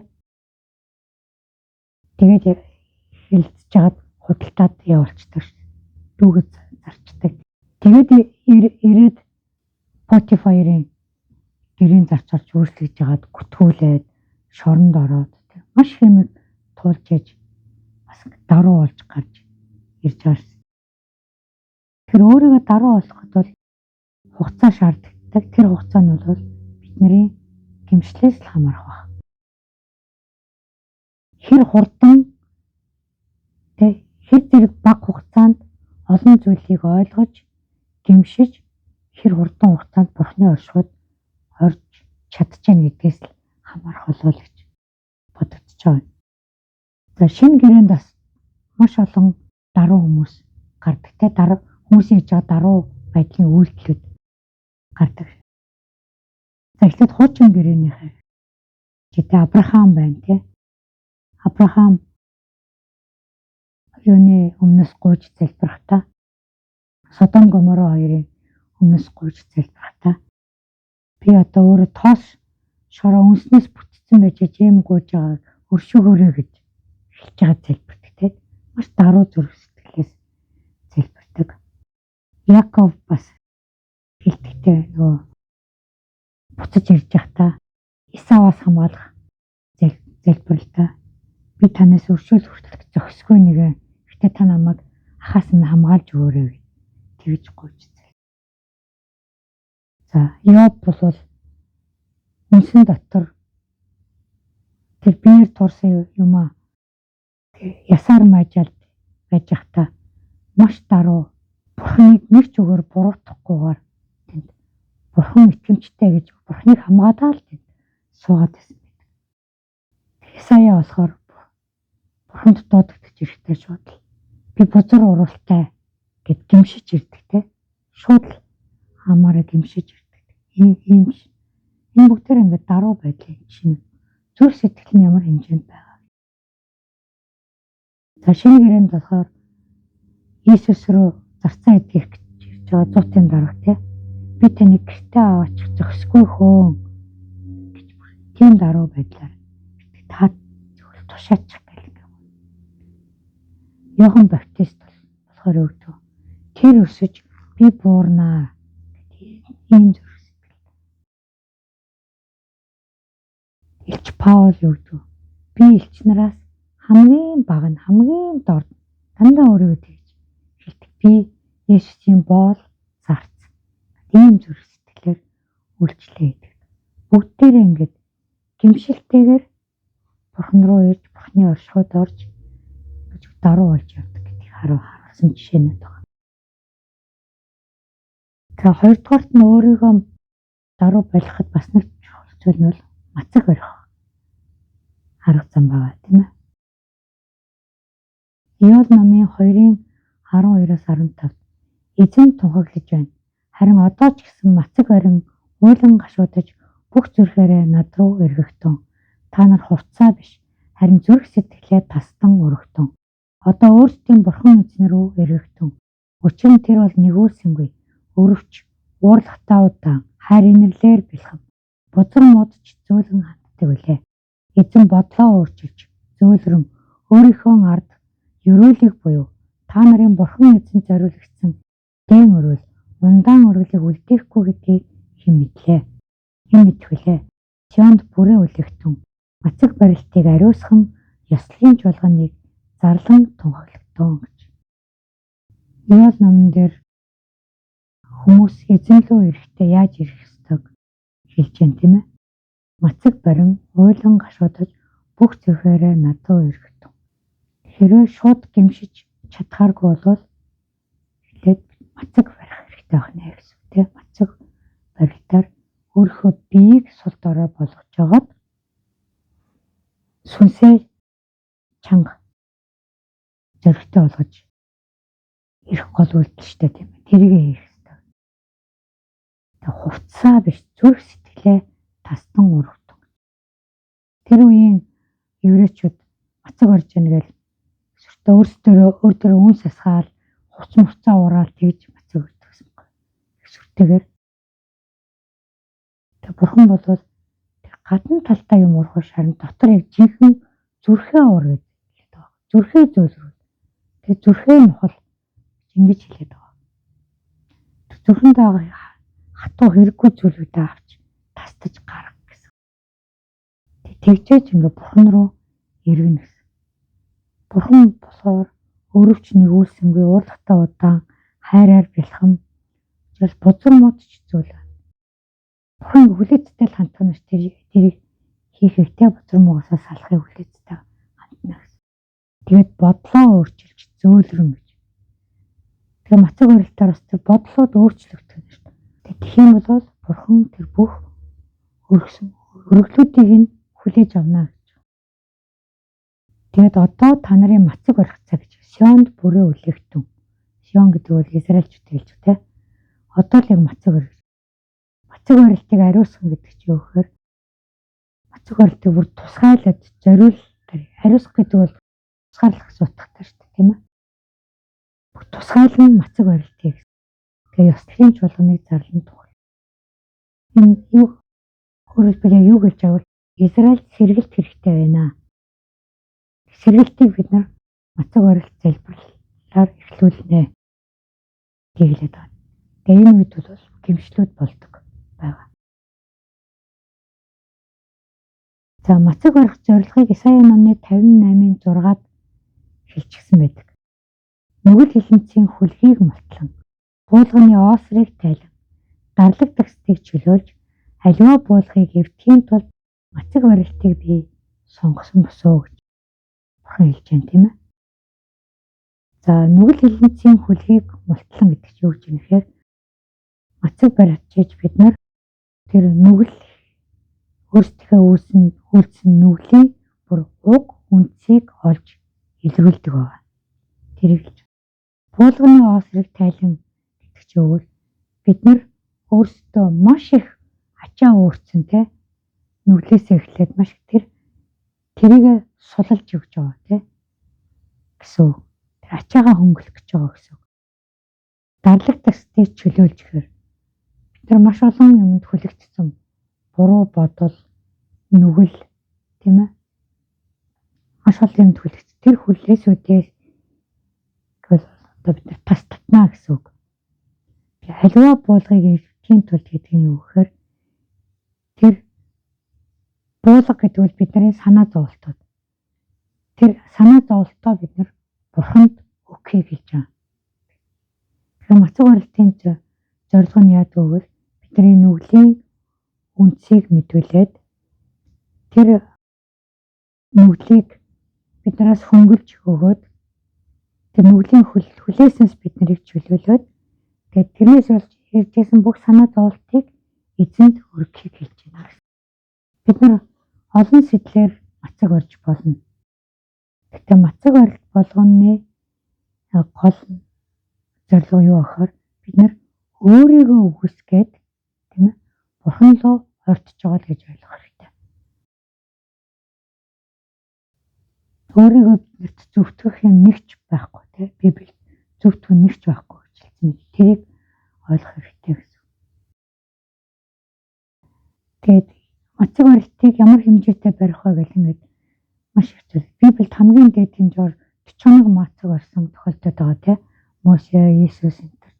Тэгээд хэлцэж жагаад худалдаад явуулчихдаг шүү. Дүүгэд зарчдаг. Тэгээд ирээд Потифарын гэрийн зарцуулж өөрчлөж жагаад гүтгүүлээд шоронд ороод тий. Маш хэмиг туулж яж бас даруй болж гарч ирж байгаа. Тэр өөрийгөө даруй болоход бол хугацаа шаарддаг. Тэр хугацаа нь бол бидний гэмшлээс л хамаарх байна. Хэр хурдан хэр зэрэг зүйлийг ойлгож, гэмшиж хэр хурдан хугацаанд Бурхны оршихуйд орж чадчихна гэдгээс л хамаарах болов гэж бодогдож байгаа. За шинэ гэрээнд бас маш олон даруй хүмүүс гардаг те, хүмүүсийн хийж байгаа даруй байдлын үйлдэлүүд гардаг. За эхлээд хуучин гэрээнийхээ жишээ Авраам байна те. Авраам юуны өмнөөс гуйж залбирахдаа, Содом Гоморо хоёрын өмнөөс гуйж залбирахдаа би одоо өөрөө тоос шороо үнснээс бүтцэн байж ийм гуйж байгаа өршөөгөөрэй гэж хэлж байгаа залбирдаг те. Маш даруй зүрх сэтгэлээс залбирдаг. Яков бас хэлдэгтэй нөгөө буцаж ирж байхдаа Исаваас хамгаалах залбиралтай. Би танаас өршөөл хүртэлх зохисгүй нэгэ. Гэтэ та намайг ахаас минь хамгаалж өгөөрэй гэж тэгж гуйж залбирдаг. За Йоб бол үнсэн дотор тэр биеэр турсан юмаа ясаар мажаад байж байхдаа маш даруй Бурхныг нэг ч үгээр буруутгахгүйгээр тэнд Бурхан итгэмжтэй гэж Бурхныг хамгаалаа л тэнд суугаад байсан байдаг. Исая болохоор Бурханд дуудагдаж ирэхдээ шууд л би бузар уралтай гэд гимшиж ирдэг те. Шууд л хамаараа гимшиж ирдэг. Ийм ш. Энэ бүгдээр ингээд даруй байдлын шинэ зүрх сэтгэл нь ямар хэмжээнд байгаа. За шинэ гэрээнд болохоор Иесус рүү зарцаа идэх гэж ирж байгаа зуутын дарга те. Би таныг гэртээ аваачих зохисгүй хөөн гэж тийм даруй байдлаар та зөвхөн тушаачих гэх юм. Йохан Баптист болохоор өгдөг. Тэр өсөж би буурнаа гэдэг ийм зүрх сэтгэл. Илч Паул өгдөг. Би элч нараас хамгийн бага нь хамгийн дорд дандаа өөрийгөө тэгж хэлдэг. Би Есүсийн боол зарц. Ийм зүрх сэтгэлээр үйлчлээ гэдэг. Бүгдээрээ ингээд гимшилтэйгээр Бурхан руу ирж Бурхны оршихуйд орж даруй болж явдаг гэдгийг харуулсан жишээнүүд байна. За хоёрдугаарт нь өөрийгөө даруй байлгахад бас нэг чухал зүйл нь бол мацаг барих арга зам байгаа тийм ээ. Иол номын 2:12-оос 15 эзэн тунхаглаж байна. Харин одоо ч гэсэн мацаг барин уйлан гашуудаж бүх зүрхээрээ над руу эргэгтэн. Та нар хувцаа биш харин зүрх сэтгэлээ тастан өргөтөн. Одоо өөрсдийн Бурхан эзэн рүү эргэгтэн. Учир нь тэр бол нэгүүлсэнгүй, өрөвч, уурлахтаа удаан, хайр инэрлээр бэлхэн, бузар муудч зөөлөн ханддаг үлээ. Эзэн бодлоо өөрчилж, зөөлрөн өөрийнхөө ард ерөөлийг буюу та нарын Бурхан эзэн зориулагдсан дээн өрөөл, ундаан өрөөлийг үлдээхгүй гэдгийг хэн мэдлээ. Хэн мэдвүлээ. Сионд бүрээ үлэгтэн, мацаг барилтыг ариусхан, ёслолын чуулганыг зарлан тунхаглагдсан гэж. Иол номон дээр хүмүүс эзэн рүү ирэхдээ яаж ирэх ёстойг хэлж байна тийм ээ. Мацаг барин уйлан гашуудаж бүх зүрхээрээ над руу эргэгтэн. Хэрвээ шууд гимшиж чадхааргүй бол эхлээд мацаг барих хэрэгтэй байна гэсэн үг тийм. Мацаг барилтаар өөрийнхөө биеийг сул дорой болгож жагаад сүнсээ чанга зөрөгтэй болгож ирэх гол үйлдэл шүү дээ тийм ээ. Тэрийг хийх хэрэгтэй. Тэгээ хувцаа биш зүрх сэтгэлээ тастан өргөтөн. Тэр үеийн еврейчүүд мацаг барьж яана гэж өөртөө үнс асгаал хувцаа ураал тэгж мацаг өртгсөн юм. Эсвэл Бурхан бол тэр гадна талтай юм ургаш харин дотор яг жинхэнэ зүрхээ уур гэж хэлээд байгаа. Зүрхээ зөөлрүүл. Тэгээ зүрхээ нухал ингэж хэлээд байгаа. Зүрхэнд байгаа хатуу хэрэггүй зүйлүүдээ авч тастаж гарах гэсэн. Тэгжээж ингээ Бурхан руу эргэнэ гэсэн. Бурхан болохоор өөрөвч нэгүүлсэнгүй, уурлахтаа удаан, хайраар бэлхэн, бузар муудч зүйл. Бурхан хүлээцтэй л хандах нь тэрийг хийхээ бузар муугасаа салахыг хүлээцтэй хандна гэсэн. Тэгээд бодлоо өөрчилж зөөлрөн гэж. Тэгээ мацаг барилтаар бас тэр бодлоод өөрчлөгдөх нь шүү дээ. Тэгэх юм бол бурхан тэр бүх өргөлүүдийг нь хүлээж авна гэж. Тэгээд одоо та нарын мацаг барих цаг гэж Сионд бүрээ үлээгтэн. Сион гэдэг бол Израильчүүдтэй хэлж байна. Одоо л яг мацаг барих. Мацаг барилтыг ариусгах гэдэг чинь юу гэхээр мацаг барилтыг бүр тусгайлаад зориул ариусгах гэдэг бол тусгаарлах гэсэн утгатай шүү дээ, тийм ээ. Тусгайлан мацаг барилтыг. Тэгээ ёслолын чуулганыг зарлан тухай. Энэ юу өөрөлдвөл юу гэж авал Израильд сэргэлт хэрэгтэй байна. Сэргэлтийг бид нар мацаг барилт залбирлаар эхлүүлнэ. Тэгэлээд байна. Тэгээ энэ үед бол гэмшлүүд болдог байгаа. За мацаг барих зорилгыг Исая номны 58-ын 6-ад хэлчихсэн байдаг. Нүгэл хилэнцгийн хүлгийг мултлан, буулганы оосрыг тайлан, дарлаг тагсдыг чөлөөлж, аливаа буулгыг эвдэхийн тулд мацаг барилтыг би сонгосон босоо гэж бурхан хэлж байна, тийм ээ. За нүгэл хилэнцгийн хүлгийг мултлан гэдэг чинь юу гэж юм нэхээр мацаг барьж бид нар тэр нүгэл өөрсдийнхөө үйлсэн нүглийн бүр уг үндсийг олж илрүүлдэг байна. Тэр хэлж буулганы оосрыг тайлан гэдэг чинь өгвөл бид нар өөрсдөө маш их ачаа өөрцөн те нүглээсээ эхлээд маш их тэрийг сулалж өгч байгаа те гэсэн. Тэр ачаагаа хөнгөлөх гэж байгаа гэсэн. Дарлаг тасдыг чөлөөлж гэхээр бид нар маш олон юмд хүлэгдсэн буруу бодол нүгэл тийм ээ маш олон юмд хүлэгдсэн. Тэр хүлээсүүдээс одоо бид нар тас татна гэсэн үг. Аливаа буулгыг эвдэхийн тулд гэдэг нь юу гэхээр тэр буулга гэдэг нь бидний санаа зовлтууд. Тэр санаа зовлтоо бид нар бурханд өгөхийг хэлж байгаа. Тэгэхээр мацаг барилтын зорилго нь яадаг вэ? Бидний нүглийн үндсийг мэдүүлээд тэр нүглийг биднээс хөнгөлж өгөөд тэр нүглийн хүлээснээс бид нарыг чөлөөлөөд тэгээд тэрнээс болж иржсэн бүх санаа зовлтыг эзэнд өргөхийг хэлж байна. Бид нар олон сэтлэр мацаг барьж болно. Гэхдээ мацаг барилт болгоны гол зорилго юу гэхээр бид нар өөрийгөө үгүйсгээд тийм ээ бурхан руу ортож байгаа л гэж ойлгох хэрэгтэй. Өөрийгөө биднэрт зөвтгөх юм нэгч байхгүй тийм Библиэд зөвтгөх нэгч байхгүй гэж хэлсэн мэт. Тэрийг ойлгох хэрэгтэй гэсэн. Тэгээд мацаг барилтыг ямар хэмжээтэй барих вэ гэх ингээд маш их зүйл. Библиэд хамгийн дээд хэмжээр 41 мацаг барьсан тохиолдол байгаа тийм Мосе, Иесус энэ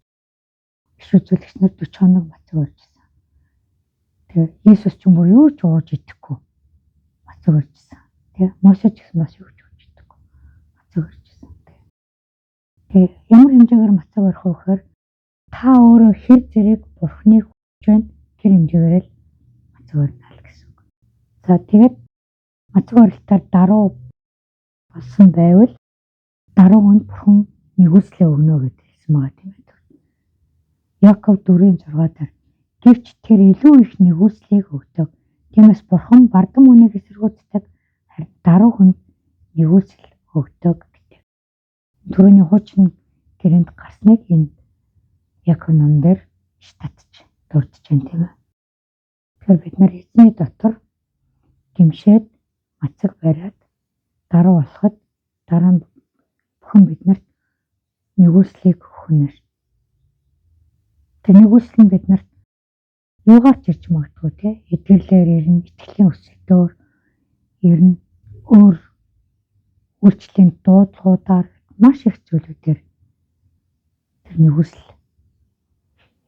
иш үзүүлэгч нар 41 мацаг барьжсэн. Тэгээ Иесус ч юм уу юу ч ууж идэхгүй мацаг барьжсэн. Тэгээ Мосе ч гэсэн бас юу ч ууж идэхгүй мацаг барьжсэн. Тэгээ ямар хэмжээгээр мацаг барих вэ гэхээр та өөрөө хэр зэрэг бурхныг хүч байна тэр хэмжээгээр л мацаг барина л гэсэн үг. За тэгээд мацаг барилтаар даруу болсон байвал дарууг нь бурхан нэгүслээ өгнө гэж хэлсэн байгаа тийм ээ. Яков 4:6-аар гэвч тэр илүү их нэгүслийг өгдөг. Тиймээс бурхан бардам хүнийг эсэргүүцдэг харин даруу хүнд нэгүсэл өгдөг гэдэг. Түрүүний хуучин гэрээнд гарсныг энэ Яков номдэр татж дурдж байна тийм ээ. Тэгэхээр бид нар эзний дотор гимшээд мацаг бариад даруу болоход дараа нь бүхэн биднэрт нэгүслийг өгнө. Тэр нэгүсэл нь биднэрт юугаар ч ирж магадгүй те эдгэрлээр ирнэ, итгэлийн өсөлтөөр ирнэ, өөр үйлчлэлийн дуудлагуудаар маш их зүйлүүдээр тэр нэгүсэл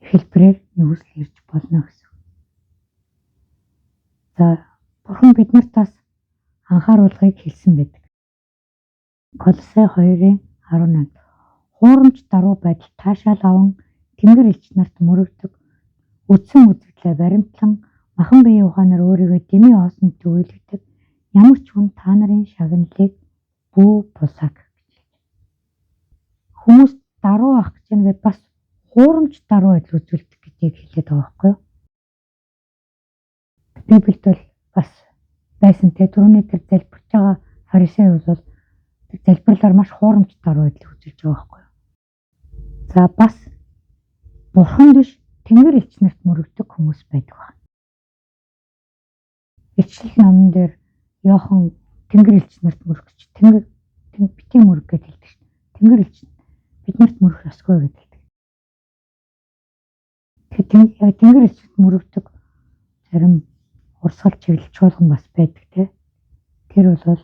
хэлбэрээр нэгүсэл ирж болно гэсэн. За бурхан биднэрт бас анхааруулгыг хэлсэн байдаг. Колосай 2:18 хуурамч даруй байдал таашаал аван тэнгэр элч нарт мөрөгдөг үдсэн үзэгдлээ баримтлан махан биеийн ухаанаар өөрийгөө дэмий хоосон төвлөгдөг ямар ч хүн та нарын шагналыг бүү бусаг гэж. Хүмүүс даруу ах гэж нэгэд бас хуурамч даруу байдал үзүүлдэг гэдгийг хэлээд байгаа байхгүй юу? Библиэд бол бас байсан те түрүүний тэр залбирч байгаа фарисеуд бол тэр залбирлаар маш хуурамч даруу байдлыг үзүүлж байгаа байхгүй юу? За бас бурхан биш тэнгэр элч нарт мөрөгдөг хүмүүс байдаг байна. Ичлэл номон дээр Иохан тэнгэр элч нарт мөрөгч битгий мөрөг гэж хэлдэг шүү дээ. Тэнгэр элч биднэрт мөрөх ёсгүй гэж хэлдэг. Тэгэхээр тэнгэр элчд мөрөгдөг зарим урсгал чиглэл чуулган бас байдаг те. Тэр бол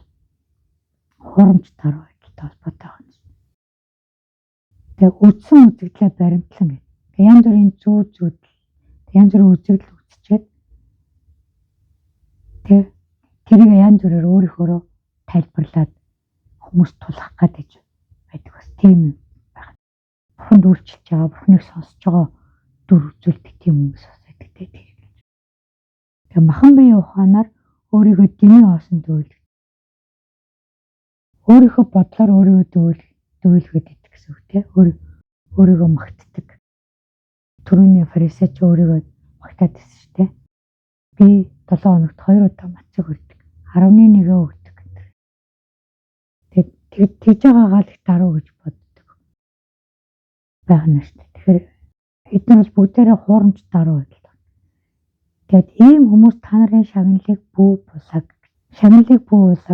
хуурамч даруу байдалтай холбоотой байна. Тэгээ үдсэн үзэгдлээ баримтлан гэдэг. Янз бүрийн зүүдэл, янз бүрийн үзэгдэл үзчихэд тэрийг янз бүрээр өөрийнхөө тайлбарлаад хүмүүст тулах гэдэг байдаг бас тийм юм байна. Бурханд үйлчилж байгаа, Бурханыг сонсож байгаа дүр үзүүлдэг тийм хүмүүс бас байдаг те. Тэгээ махан биеийн ухаанаар өөрийгөө дэмий хоосон дүүлдэг. Өөрийнхөө бодлоор өөрийгөө дүүлгээд идэх гэсэн үг те. Өөрийгөө магтдаг. Түрүүний фарисеч өөрийгөө магтаад байсан шүү дээ. Би 7 хоногт 2 удаа мацаг өрдөг. 11 өгдөг гэдэг. Тэгээд тэгж байгаагаа л их даруу гэж боддог байна шүү дээ. Тэгэхээр эдгээр бол бүгдээрээ хуурамч даруу байдал. Тэгээд ийм хүмүүс та нарын шагналыг бүү булаг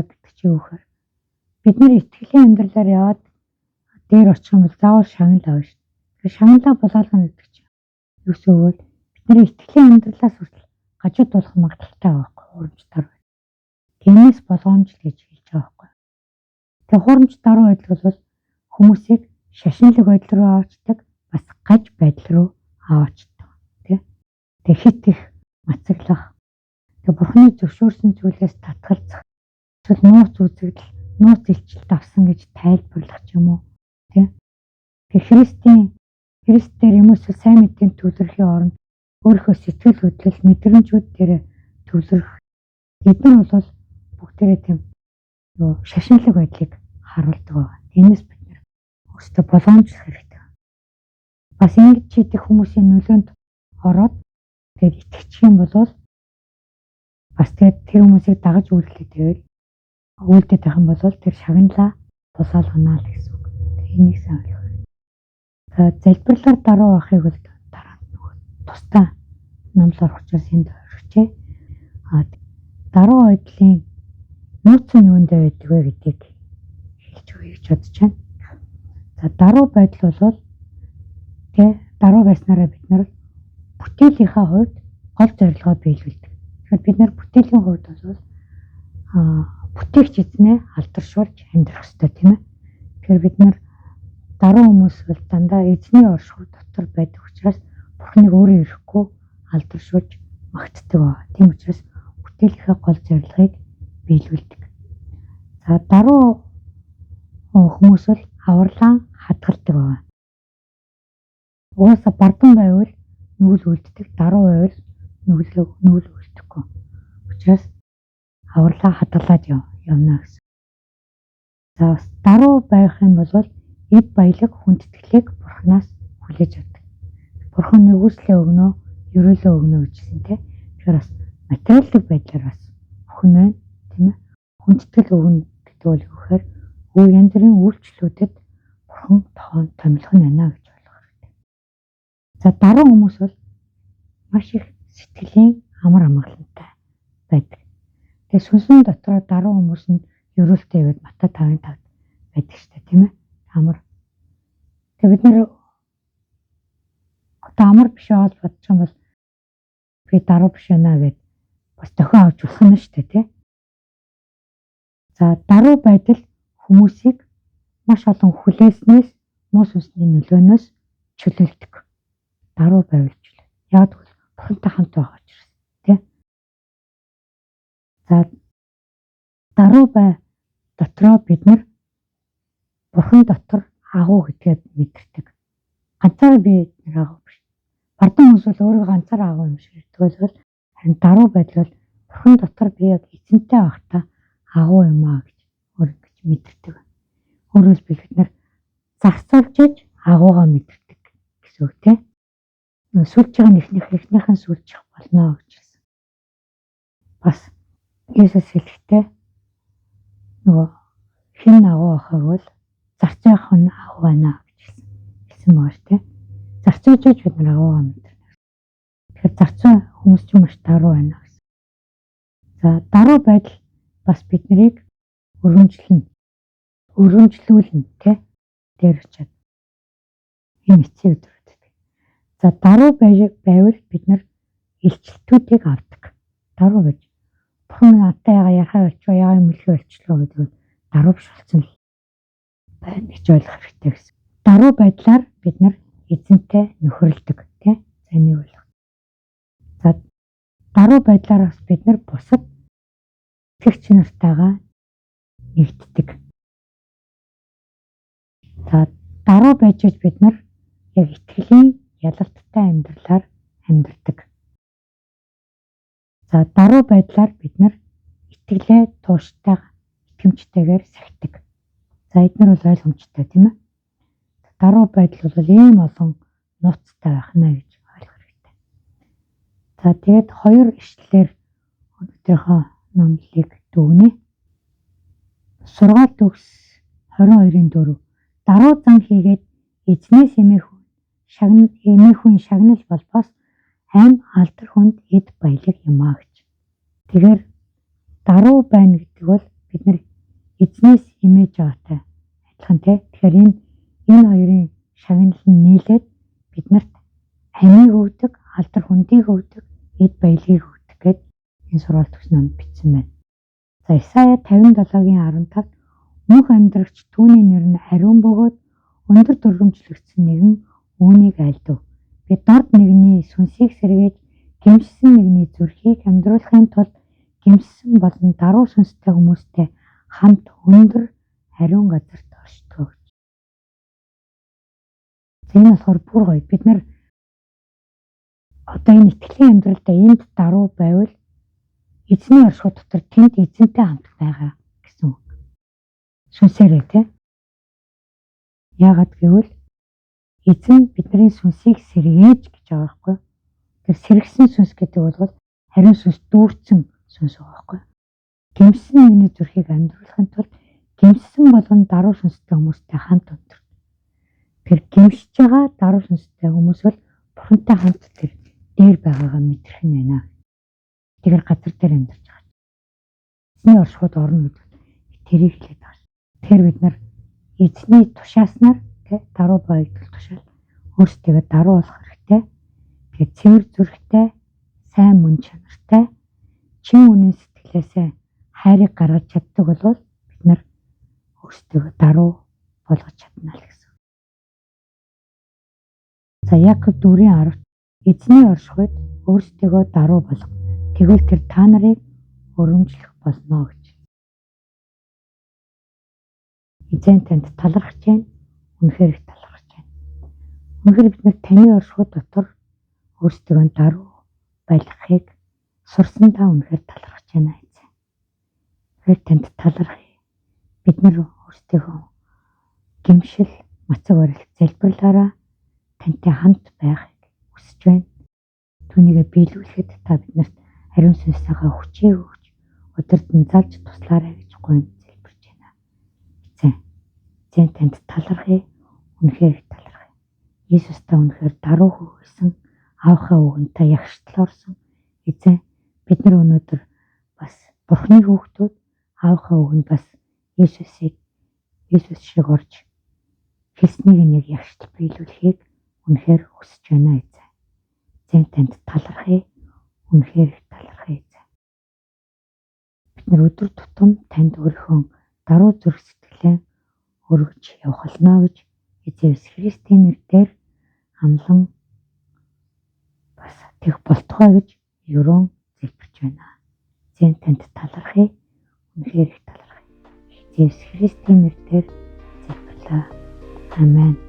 гэдэг чинь юу гэхээр бид нар итгэлийн амьдралаар яваад дээр очих юм бол заавал шагнал авна шүү дээ. Тэгэхээр шагналаа булгаалгана гэдэг чинь юусөөгөө бидний итгэлийн амьдралаас хүртэл гажууд болох магадaltaй байгаа байхгүй хуурамч даруу. Тэнэс болгоомжл гэж хэлж байгаа байхгүй. Тэгээ хуурамч даруу байдал бол хүмүүсийг шашинлаг байдал руу аваачдаг, бас гаж байдал руу аваачдаг тий. Тэгээ хит их мацаглах. Тэгээ Бурханы зөвшөөрсөн зүйлээс татгалзах. Эсвэл нууц үзэгдэл, нууц илчилт авсан гэж тайлбарлах ч юм уу тий. Тэгээ Христээр юм уу сайн мэдээний төвлөрхийн оронд өөрийнхөө сэтгэл хөдлөл мэдрэмжүүд дээр төвлөрөх. Эдгээр бол бүгдээрээ тийм шашинлаг байдлыг харуулдаг байна. Энэс бид нэр өөрсдөө болгоомжлох хэрэгтэй. Бас ингэж хийдэг хүмүүсийн нөлөөнд ороод тэгээд итгэчих юм бол бас тэгээд тэр хүмүүсийг дагаж үйлдэлтэй байвал үйлдэх байх юм бол тэр шагналаа тусаалгана л гэсэн үг. Энийг сайн ойлгох. Залбирлаар даруу авахыг бол дараа нь тусдаа номлоор учраас энд орчихжээ. Даруу байдлын нууц нь юунд байдаг вэ гэдгийг хэлж өгье гэж бодож байна. За даруу байдал бол даруу байснараа бид нар бүтээлийнхаа хувьд гол зорилгоо биелүүлдэг. Тэгэхээр бид нар бүтээлийн хувьд бол бүтээгч эзнээ алдаршуулж амьдрах ёстой тийм ээ. Тэгэхээр бид нар даруу хүмүүс бол дандаа эзний оршихуй дотор байдаг учраас Бурхныг өөрөө ирэхгүй алдаршуулж магтдаг ба. Тийм учраас бүтээлийнхээ гол зорилгыг биелүүлдэг. За даруу хүмүүс бол авралаа хадгалдаг байна. Угаасаа бардам байвал нүгэл үлддэг, даруу байвал нүгэл үлдэхгүй. Учраас авралаа хадгалаад явна гэсэн. За даруу байх юм бол эд баялаг хүндэтгэлийг Бурханаас хүлээж авдаг. Бурхан нэгүслээ өгнө, ерөөлөө өгнө гэжсэн тийм. Тэгэхээр бас материалын байдлаар бас өхөн байна, тийм ээ. Хүндэтгэл өгнө гэдэг бол өгөхөөр янз бүрийн үйлчлүүдэд Бурхан томилох нь байна гэж ойлгох хэрэгтэй. За даруу хүмүүс бол маш их сэтгэлийн амар амгалантай байдаг. Тэгээ сүнслэг дотроо даруу хүмүүс нь ерөөлтэй байгаад Матай 5:5 байдаг шүү дээ, тийм ээ. Амар. Тэгээ бид нэр амар биш аваад бодчих юм бол би даруу биш байна гэд бас дохио авч болох нь шүү дээ тий. За даруу байдал хүмүүсийг маш олон хүлээснээс муу сүнсний нөлөөнөөс чөлөөлдөг. Даруу байвал чөлөө. Яг л Бурхантай хамт байгаа учраас тий. За даруу бай дотроо бид нар Бурхан дотор агуу гэдгээд мэдэрдэг. Ганцаараа би агуу биш. Бардам хүмүүс бол өөрөө ганцаараа агуу юм шиг хэлдэг бол харин даруу байдал Бурхан дотор би яг эзэнтэй байхдаа агуу юм аа гэж өөрөө ингэж мэдэрдэг. Өөрөөр бид нар зарцуулж агуугаа мэдэрдэг гэсэн үг тийм. Сүлж байгаа эхнийхэн сүлжих болно гэж хэлсэн. Бас Есүс хэлэхдээ нөгөө хэн агуу ахаг бол зарцуух нь агуу байна гэж хэлсэн байгаа шүү дээ. Зарцуужж бид нар агуугаа мэдэрнэ. Тэгэхээр зарцуу хүмүүс ч маш даруй байна гэсэн. За даруй байдал бас биднийг өргөмжлүүлнэ тий дээр очиад энэ эцсийн өдрүүдэд. За даруй байвал бид нар илчлэлтүүдийг авдаг. Даруй гэж бурхан надтай яхаа болчихоо яагаад мэлхий болчлоо гэдэг даруй биш болсон л байна гэж ойлгох хэрэгтэй гэсэн. Даруй байдлаар бид нар эзэнтэй нөхөрлөдөг тий. За энийг ойлгох. За даруй байдлаар бас бид нар бусад итгэгч нартайгаа нэгддэг. За даруй байж бид нар яг итгэлийн ялалттай амьдралаар амьдардаг. За даруй байдлаар бид нар итгэлээ тууштай итгэмжтэйгээр сахидаг. За эдгээр бол ойлгомжтой тийм ээ. Даруй байдал бол ийм олон нууцтай байх нэ гэж ойлгох хэрэгтэй. За тэгээд хоёр ишлэлээр өнөөдрийнхөө номлыг дүгнэе. Сургаалт төгс 22:4 даруй зам хийгээд эзнээс эмээхүйн шагнал болбоос ам алдар хүнд эд баялаг юмаа гэж. Тэгэхээр даруй байна гэдэг бол бид нар эзнээс эмээж байгаатай адилхан тий. Тэгэхээр энэ хоёрын шагнал нь нийлээд биднэрт амийг өгдөг, алдар хүндийг өгдөг, эд баялагийг өгдөг гэдэг энэ сургаалт төгс номд бичсэн байна. За Исая 57:15 мөнх амьдрагч түүний нэр нь ариун бөгөөд өндөр дүргэмжлэгдсэн нэгэн үүнийг айлдав. Бид дорд нэгний сүнсийг сэргээж гэмшсэн нэгний зүрхийг амьдруулахын тулд гэмшсэн болон даруй сүнстэй хүмүүстэй хамт өндөр ариун газарт оршдог. Энэ болохоор бүр гоё. Бид нар одоо энэ итгэлийн амьдралдаа энд даруй байвал эзний оршихуй дотор тэнд эзэнтэй хамт байгаа гэсэн үг. Сүнсээрээ тий. Яагаад гэвэл эзэн бидний сүнсийг сэргээж гэж байгаа байхгүй. Тэр сэргсэн сүнс гэдэг бол хариун сүнс дүүрсэн сүнс байгаа байхгүй. Гэмшсэн нэгний зүрхийг амьдруулахын тулд гэмшсэн болгон даруй сүнстэй хүмүүстэй хамт өндөр. Тэр гэмшиж байгаа даруй сүнстэй хүмүүс бол бурхантай хамт тэр дээр байгаагаа мэдрэх нь байна. Тэгэхээр газар дээр амьдарч байгаа. Эзний оршихуйд орно гэдэг тэрийг хэлээд байгаа. Тэгэхээр бид нар эзний тушааснаар тий даруй байгдал тушаал өөрсдөө даруй болох хэрэгтэй. Тэгээд цэвэр зүрхтэй, сайн мөн чанартай, чин үнэн сэтгэлээсээ хайрыг гаргаж чаддаг бол бид нар өөрсдөө даруй болгож чадна л гэсэн. За Яков 4:10 эзний оршихуйд өөрсдөө даруй болго. Тэгвэл тэр та нарыг өргөмжлөх болно гэж. Эзэн танд талархаж байна. Үнэхээр их талархаж байна. Үнэхээр бид нар таны оршихуй дотор өөрсдөө даруй байлгахыг сурсандаа үнэхээр талархаж байна эзэн. Тэгэхээр танд талархъя. Бид нар өөрсдөө гэмшил, мацаг барилт залбирлаараа тантай хамт байхыг хүсэж байна. Түүнийгээ биелүүлэхэд та биднэрт ариун сүнсийнхаа хүчийг өгч удирдан залж туслаарай гэж гойн залбирч байна. Эзэн танд талархъя. Үнэхээр талархъя. Иесус та үнэхээр даруй хөөсөн аавынхаа үгэнтэй ягштал орсон. Эзэн бид нар өнөөдөр бас Бурхны хүүхдүүд аавынхаа үгэнд бас Иесус шиг орж хэлснийг нэг ягштал биелүүлэхийг үнэхээр хүсэж байна эзэн. Эзэн танд талархъя. Үнэхээр талархъя эзэн. Бид нар өдөр тутам танд өөрийнхөө даруй зүрх сэтгэлээ өргөж явах болно гэж Эзэн Есүс Христийн нэрээр амлан бас тех болтугай гэж ерөн залбирч байна. Эзэн танд талархъя. Үнэхээр их талархъя. Эзэн Есүс Христийн нэрээр залбирлаа. Амен.